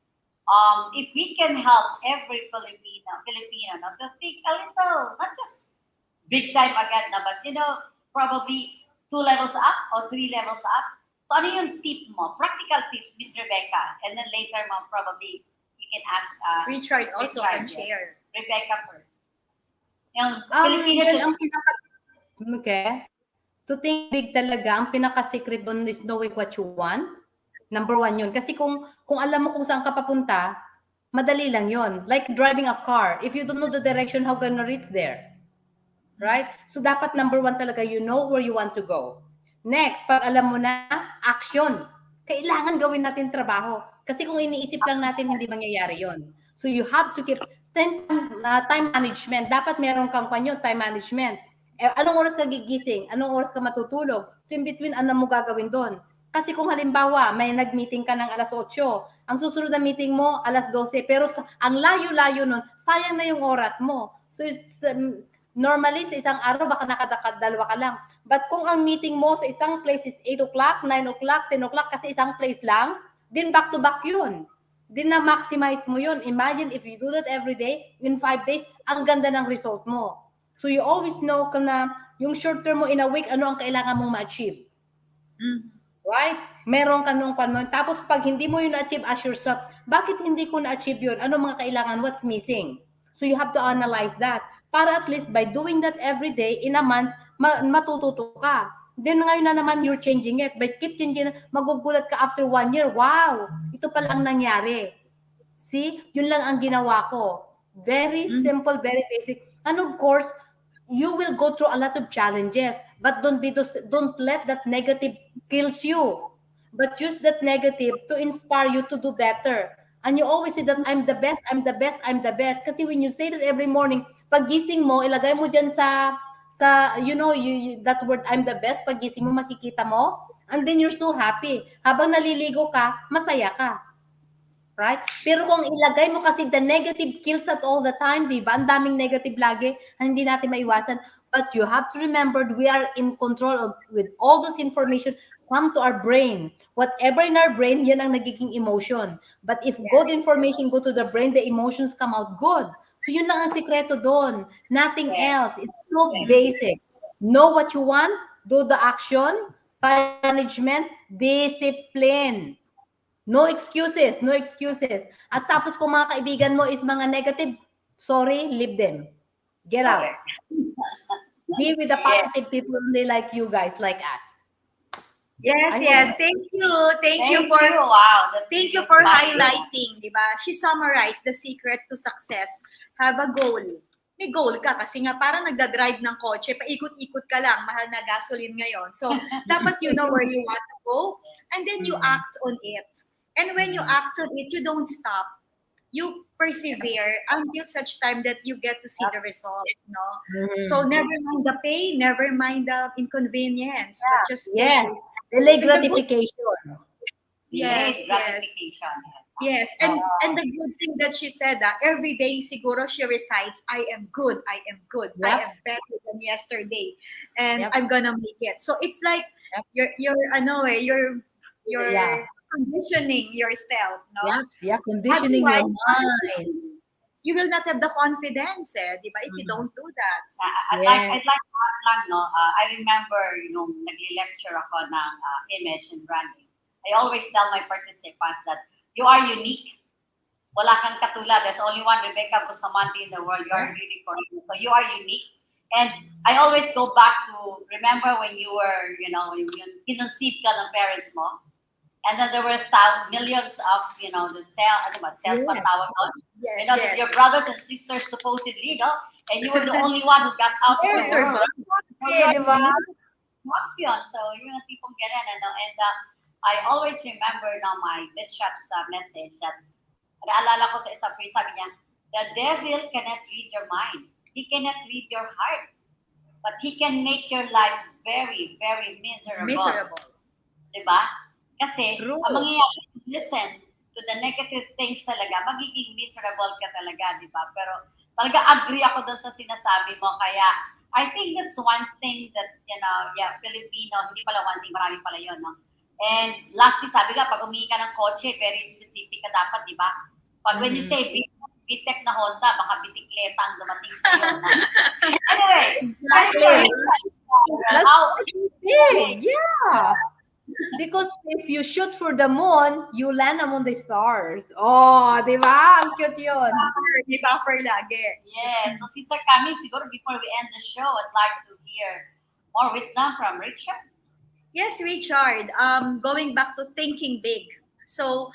if we can help every Filipino no, to think a little, not just big time agad na, but probably 2 levels up or 3 levels up. So ano yung tip mo? Practical tips, Miss Rebecca. And then later mo, probably you can ask Richard also can share. Rebecca first. Yung Filipino Okay. To think big talaga, ang pinaka-secret doon is knowing what you want. Number 1 yun. Kasi kung alam mo kung saan ka papunta, madali lang yun. Like driving a car. If you don't know the direction, how gonna reach there? Right? So dapat number 1 talaga, you know where you want to go. Next, pag alam mo na, action. Kailangan gawin natin trabaho. Kasi kung iniisip lang natin, hindi mangyayari yon. So you have to keep time management. Dapat meron kang time management. Anong oras ka gigising? Anong oras ka matutulog? So in between, ano mo gagawin doon? Kasi kung halimbawa, may nag-meeting ka ng alas 8, ang susunod na meeting mo, alas 12, pero ang layo-layo nun, sayang na yung oras mo. So normally, sa isang araw, baka nakadalawa ka lang. But kung ang meeting mo sa isang place is 8 o'clock, 9 o'clock, 10 o'clock, kasi isang place lang, then back-to-back yun. Dina-maximize mo yun. Imagine if you do that every day, in 5 days, ang ganda ng result mo. So you always know ka na yung short term mo in a week, ano ang kailangan mong ma-achieve. Right? Meron ka nung panon. Tapos pag hindi mo yun na-achieve as yourself, bakit hindi ko na-achieve yun? Ano mga kailangan? What's missing? So you have to analyze that. Para at least by doing that every day, in a month, matututo ka. Then ngayon na naman, you're changing it. But keep changing it. Magugulat ka after 1 year. Wow! Ito pala ang nangyari. See? Yun lang ang ginawa ko. Very simple, very basic. And of course, you will go through a lot of challenges, but don't let that negative kills you. But use that negative to inspire you to do better. And you always say that I'm the best, I'm the best, I'm the best. Kasi when you say that every morning, pagising mo, ilagay mo dyan sa that word I'm the best, pagising mo makikita mo, and then you're so happy. Habang naliligo ka, masaya ka. Right? Pero kung ilagay mo kasi the negative kills at all the time, di ba? Ang daming negative lagi, hindi natin maiwasan. But you have to remember, we are in control of with all those information come to our brain. Whatever in our brain, yan ang nagiging emotion. But if good information go to the brain, the emotions come out good. So yun lang ang sikreto doon. Nothing else. It's so basic. Know what you want, do the action, management, discipline. No excuses, no excuses. At tapos kung mga kaibigan mo is mga negative, sorry, leave them. Get out. Be with the positive people only like you guys, like us. Yes. Thank you. Thank you for highlighting, di ba? She summarized the secrets to success. Have a goal. May goal ka kasi nga parang nagda-drive ng kotse, paikot-ikot ka lang, mahal na gasoline ngayon. So, dapat you know where you want to go and then you act on it. And when you act on it, you don't stop. You persevere until such time that you get to see the results, no? So never mind the pain, never mind the inconvenience, but just delay gratification. Yes. And the good thing that she said that every day siguro she recites, I am good, I am better than yesterday, and I'm gonna make it. So it's like you're conditioning yourself, no? Conditioning your mind. You will not have the confidence, di ba, if you don't do that. I'd like to add lang, no? I remember, nagli-lecture ako ng image and branding. I always tell my participants that you are unique. Wala kang katulad. There's only one Rebecca Bustamante in the world. You are really correct. So you are unique. And I always go back to, remember when you were, when kinonceived ka ng parents mo? And then there were millions of, the cells patawag doon. Your brothers and sisters supposedly, and you were the only one who got out of the world. Champion. So you're gonna keep on getting, and I always remember now my bishop's message that naalala ko sa isang phrase, sabi niya, the devil cannot read your mind. He cannot read your heart. But he can make your life very, very miserable. Diba? Kasi, ang mangyayari, listen to the negative things talaga, magiging miserable ka talaga, di ba? Pero talaga agree ako dun sa sinasabi mo. Kaya, I think that's one thing that, Filipino, hindi pala one thing, marami pala yun, no? And lastly, sabi ka, pag humingi ka ng kotse, very specific ka dapat, di ba? Pag when you say bitek na Honda, baka bitikleta ang dumating sa'yo. No? Anyway, Because if you shoot for the moon, you land among the stars. Oh, di ba? Ang cute yun. May buffer lagi. Yes. So, Sister Carmie, siguro before we end the show, I'd like to hear more wisdom from Richard. Yes, Richard. Going back to thinking big. So,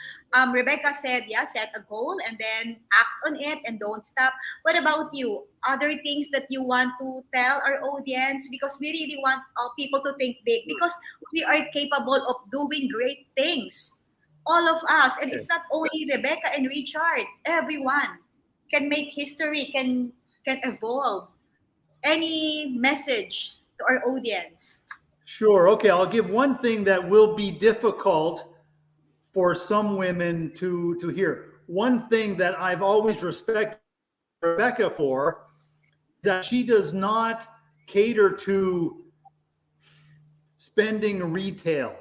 Rebecca said, set a goal and then act on it and don't stop. What about you? Other things that you want to tell our audience? Because we really want people to think big because we are capable of doing great things. All of us. And it's not only Rebecca and Richard. Everyone can make history, can evolve. Any message to our audience? Sure. Okay. I'll give one thing that will be difficult for some women to hear. One thing that I've always respected Rebecca for, that she does not cater to spending retail,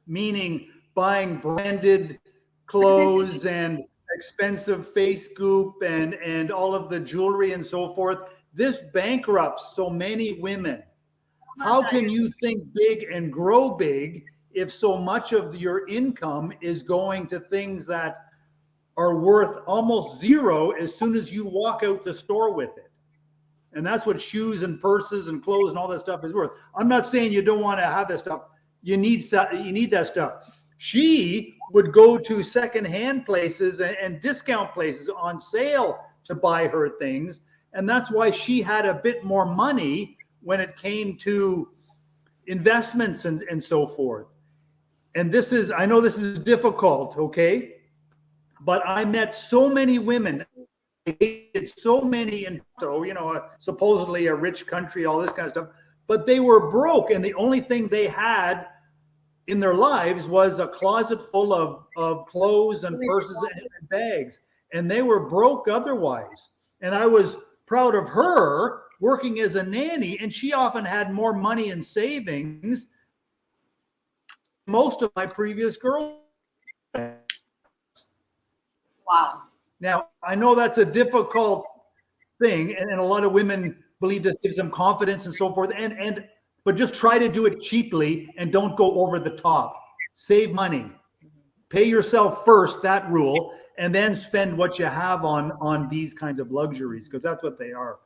meaning buying branded clothes and expensive face goop and all of the jewelry and so forth. This bankrupts so many women. How can you think big and grow big if so much of your income is going to things that are worth almost zero as soon as you walk out the store with it? And that's what shoes and purses and clothes and all that stuff is worth. I'm not saying you don't want to have that stuff. You need that stuff. She would go to secondhand places and discount places on sale to buy her things. And that's why she had a bit more money when it came to investments and so forth. And I know this is difficult, okay? But I met so many women, I dated so many in, supposedly a rich country, all this kind of stuff, but they were broke. And the only thing they had in their lives was a closet full of clothes and purses and bags. And they were broke otherwise. And I was proud of her working as a nanny, and she often had more money in savings than most of my previous girls. Wow. Now, I know that's a difficult thing, and a lot of women believe this gives them confidence and so forth, but just try to do it cheaply and don't go over the top. Save money. Pay yourself first, that rule, and then spend what you have on these kinds of luxuries, because that's what they are.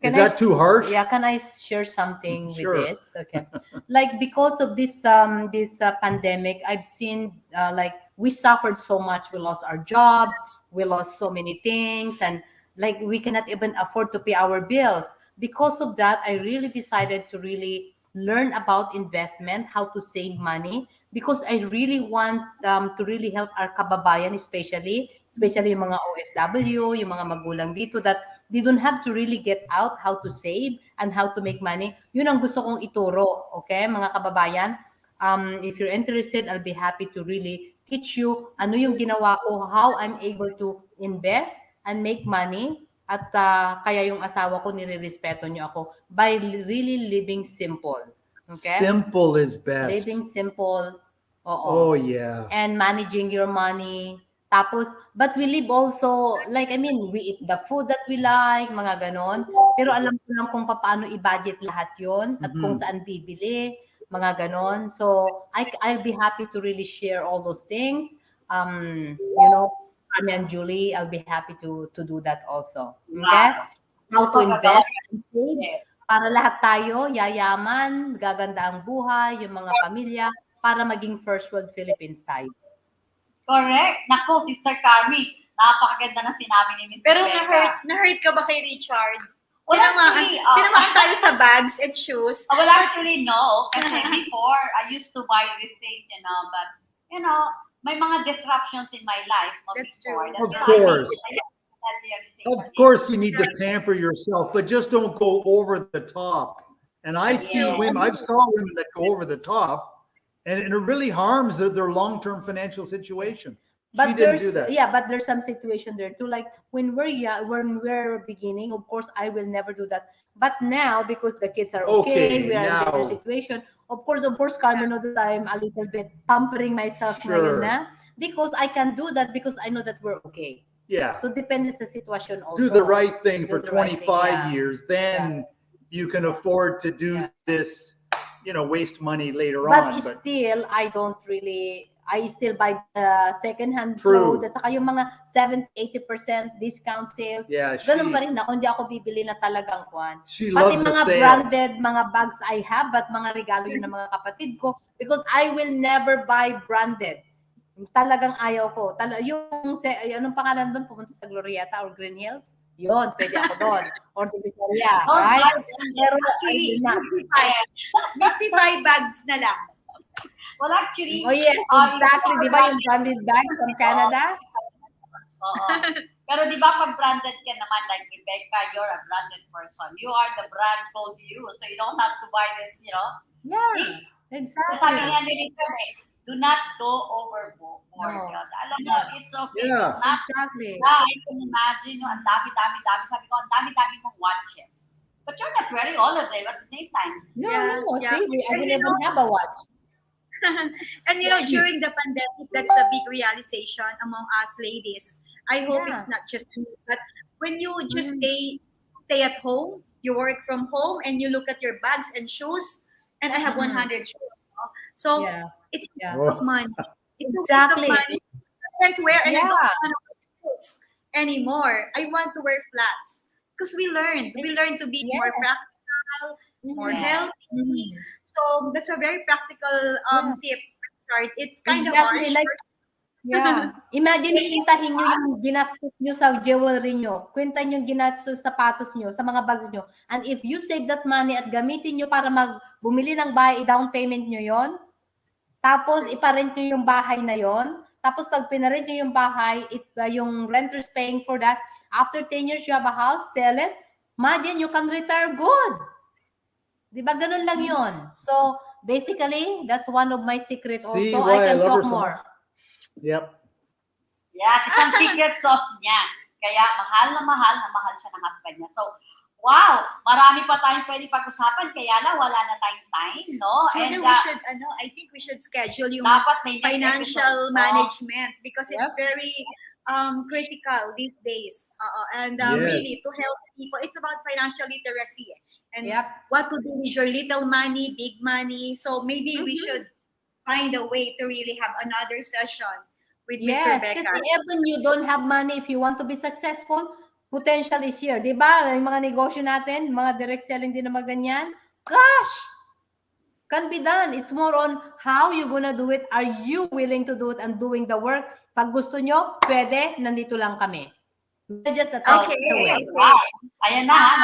Is that too harsh? Yeah, can I share something with Sure. this? Okay. Like because of this pandemic, I've seen like we suffered so much. We lost our job, we lost so many things, and like we cannot even afford to pay our bills. Because of that, I really decided to really learn about investment, how to save money, because I really want to really help our kababayan, especially yung mga OFW, yung mga magulang dito, that they don't have to really get out how to save and how to make money. Yun ang gusto kong ituro, okay, mga kababayan? If you're interested, I'll be happy to really teach you ano yung ginawa ko, how I'm able to invest and make money. At kaya yung asawa ko, nire-respeto niyo ako by really living simple. Okay? Simple is best. Living simple. Oo. Oh, yeah. And managing your money. Tapos, but we live also, like, I mean, we eat the food that we like, mga ganon. Pero alam ko lang kung paano i-budget lahat yon at kung saan bibili, mga ganon. So, I'll be happy to really share all those things. Carmie and Julie, I'll be happy to do that also. Okay? How to invest and save. Para lahat tayo, yayaman, gaganda ang buhay, yung mga pamilya, para maging first world Philippines tayo. Correct. Nako, Sister Carmie, napakaganda na sinabi ni Miss Pero Rebecca. na-hurt ka ba kay Richard? Well, actually, Tinamaan tayo sa bags and shoes. well, actually, no. Kasi before, I used to buy these things, but, may mga disruptions in my life. That's before. true. Of course. Of course, you need to pamper yourself, but just don't go over the top. And I see women, I've saw women that go over the top, and it really harms their long-term financial situation. But She didn't do that. but there's some situation there too. Like when we're beginning, of course, I will never do that. But now, because the kids are okay, we are in a better situation. Of course, Carmen, know that I'm a little bit pampering myself Sure. ngayon na, because I can do that because I know that we're okay. Yeah. So depends the situation also. Do the right thing Do for the right 25 thing, yeah. years, then you can afford to do this, waste money later But on. still, I still buy the second-hand True. clothes at saka yung mga 70-80% discount sales. Yeah, Ganun pa rin ako, hindi ako bibili na talagang kwan. She Pati loves a mga sale. branded, mga bags I have, but mga regalo yun ng mga kapatid ko, because I will never buy branded. Talagang ayaw ko. Anong pangalan doon? Pumunta sa Glorieta or Green Hills? Yun, pwede ako doon. Or Divisoria, right? Pero, ayun na. Mitzi Pie bags na lang. Well, actually, Oh yes, exactly. Di ba yung branded bags from Canada? Oo. Pero di ba pag branded ka naman, like Rebecca, you're a branded person. You are the brand called you. So you don't have to buy this, Yeah, So sabi nga exactly. ni Richard, do not go overboard. No. Yun. Alam mo, it's okay. Yeah. Not, Exactly. I can imagine, ang dami. Sabi ko, ang dami mong watches. But you're not wearing all of them at the same time. No, Yeah, no, yeah. see, I And will you even know- have a watch. And during the pandemic, that's a big realization among us ladies. I hope Yeah. it's not just me, but when you just Mm. stay at home, you work from home, and you look at your bags and shoes, and I have Mhm. 100 shoes. So Yeah. it's a Yeah. waste of Oh, money. It's a waste of Exactly. money. I can't wear, and I don't Yeah. want to wear shoes anymore. I want to wear flats because we learned. It- We learned to be more Yes. practical, more Mhm. Yeah. healthy. Mhm. So that's a very practical Yeah. tip. Start. It's kind of Exactly. harsh. Like, yeah. Imagine kwentahin nyo yung ginastos nyo sa jewelry nyo. Kwenta nyo yung ginastos sa sapatos nyo, sa mga bags nyo. And if you save that money at gamitin nyo para bumili ng bahay, down payment nyo yon. Tapos iparent nyo yung bahay na yon. Tapos pag pinarent nyo yung bahay, yung renters paying for that. After 10 years, you have a house, sell it. Imagine, you can retire good. Di ba? Ganun lang yon. So, basically, that's one of my secret see also. I why I can love her talk so much. more. Yep. Yeah, it's ang secret sauce niya. Kaya mahal na mahal siya ng husband niya. So, wow, marami pa tayong pwede pag-usapan, kaya lang wala na tayong time, no? Julia, And we should, I think we should schedule yung dapat may next financial episode. management because it's Yep. very critical these days. And Yes. really, to help people, it's about financial literacy and Yep. what to do with your little money, big money. So maybe we Mhm. should find a way to really have another session with Miss Yes, Rebecca. kasi even you don't have money, if you want to be successful, potential is here. Di ba? Yung mga negosyo natin, mga direct selling din na mga ganyan, gosh, can be done. It's more on how you gonna do it. Are you willing to do it and doing the work? Pag gusto nyo, pwede, nandito lang kami. We're just a text Okay, away. okay. Wow. Ayan na,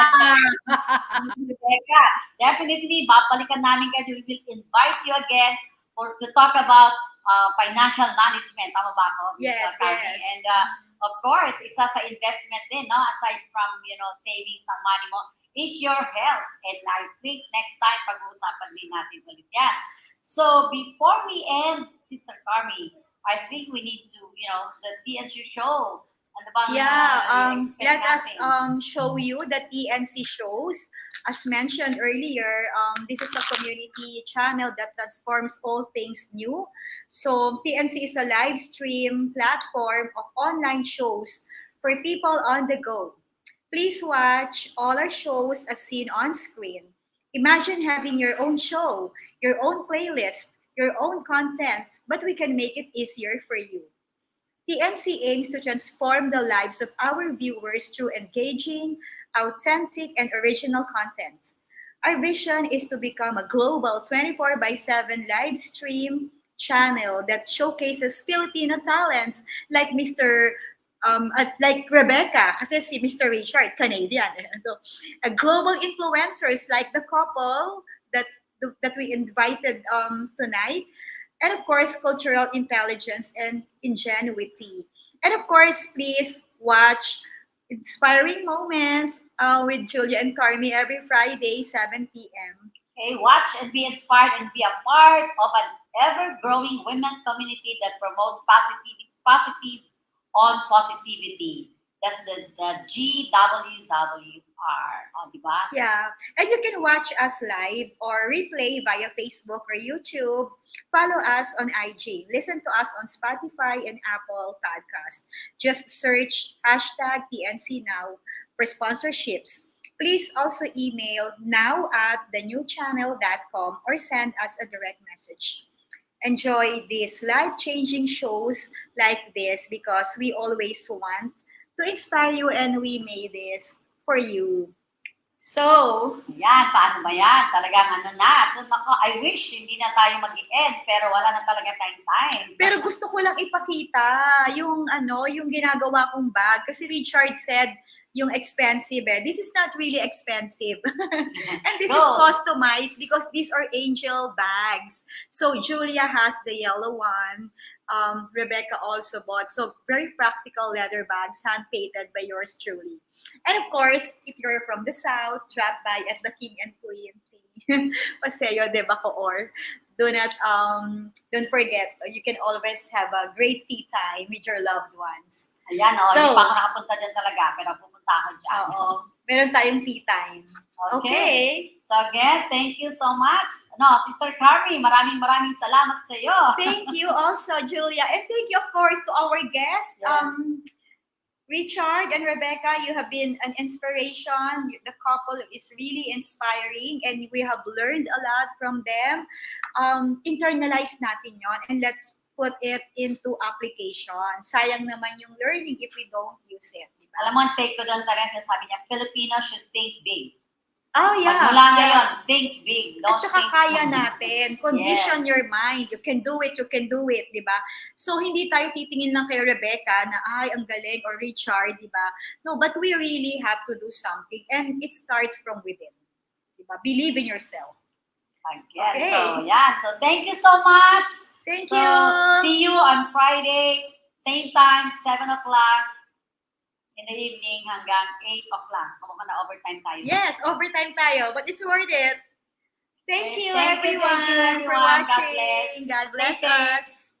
Rebecca. Definitely, babalikan namin kayo. We will invite you again to talk about financial management. Tama ba ako? Yes, Carmie? yes. And of course, isa sa investment din, no? Aside from, savings ng money mo, is your health. And I think next time, pag-uusapan din natin ulit yan. So, before we end, Sister Carmie, I think we need to, the TNC show. Ano bang expect Let us natin? show you the TNC shows. As mentioned earlier, this is a community channel that transforms all things new. So TNC is a live stream platform of online shows for people on the go. Please watch all our shows as seen on screen. Imagine having your own show, your own playlist, your own content, but we can make it easier for you. TNC aims to transform the lives of our viewers through engaging, authentic, and original content. Our vision is to become a global 24 by 7 live stream channel that showcases Filipino talents like like Rebecca, kasi si Mr. Richard, Canadian. So, global influencers like the couple that we invited tonight, and of course, cultural intelligence and ingenuity. And of course, please watch Inspiring Moments with Julia and Carmi every Friday, 7 p.m. Okay, watch and be inspired and be a part of an ever-growing women community that promotes positive on positivity. That's the GWWR. Oh, diba? Yeah, and you can watch us live or replay via Facebook or YouTube. Follow us on IG. Listen to us on Spotify and Apple Podcast. Just search hashtag TNC Now for sponsorships. Please also email now at thenewchannel.com or send us a direct message. Enjoy these life-changing shows like this because we always want to inspire you and we made this for you. So, Yan, paano ba yan? Talagang ano na. Ako, I wish hindi na tayo mag-end, pero wala na talaga tayong time. pero gusto ko lang ipakita yung ginagawa kong bag kasi Richard said yung expensive This is not really expensive. And this is Go. customized because these are angel bags. So Julia has the yellow one. Rebecca also bought. So very practical leather bags, hand-painted by yours truly. And of course, if you're from the South, drop by at the King and Queen Paseo de Bacoor. Don't forget, you can always have a great tea time with your loved ones. Ayan, So, hindi pa ako nakapunta dyan talaga, pero pupunta ako dyan. Oo. meron tayong tea time. Okay. So again, thank you so much. Sister Carmie, maraming salamat sa iyo. Thank you also, Julia. And thank you, of course, to our guests. Yes. Richard and Rebecca, you have been an inspiration. The couple is really inspiring and we have learned a lot from them. Internalize natin yon and let's put it into application. Sayang naman yung learning if we don't use it. Diba? Alam mo, ang take ko doon talaga, sabi niya, Filipinos should think big. Oh, yeah. Mula ngayon, think big. At saka think kaya small. natin. Condition your mind. You can do it, di ba? So, hindi tayo titingin lang kay Rebecca na, ay, ang galing, or Richard, di ba? No, but we really have to do something. And it starts from within. Di ba? Believe in yourself. Again. Okay. So, yeah. So, thank you so much. Thank So, you. see you on Friday, same time, 7 o'clock. In the evening hanggang 8 o'clock. So, na overtime tayo. Yes, overtime tayo. But it's worth it. Thank you, Thank you, everyone, for everyone. God watching. bless. God bless Stay safe. us.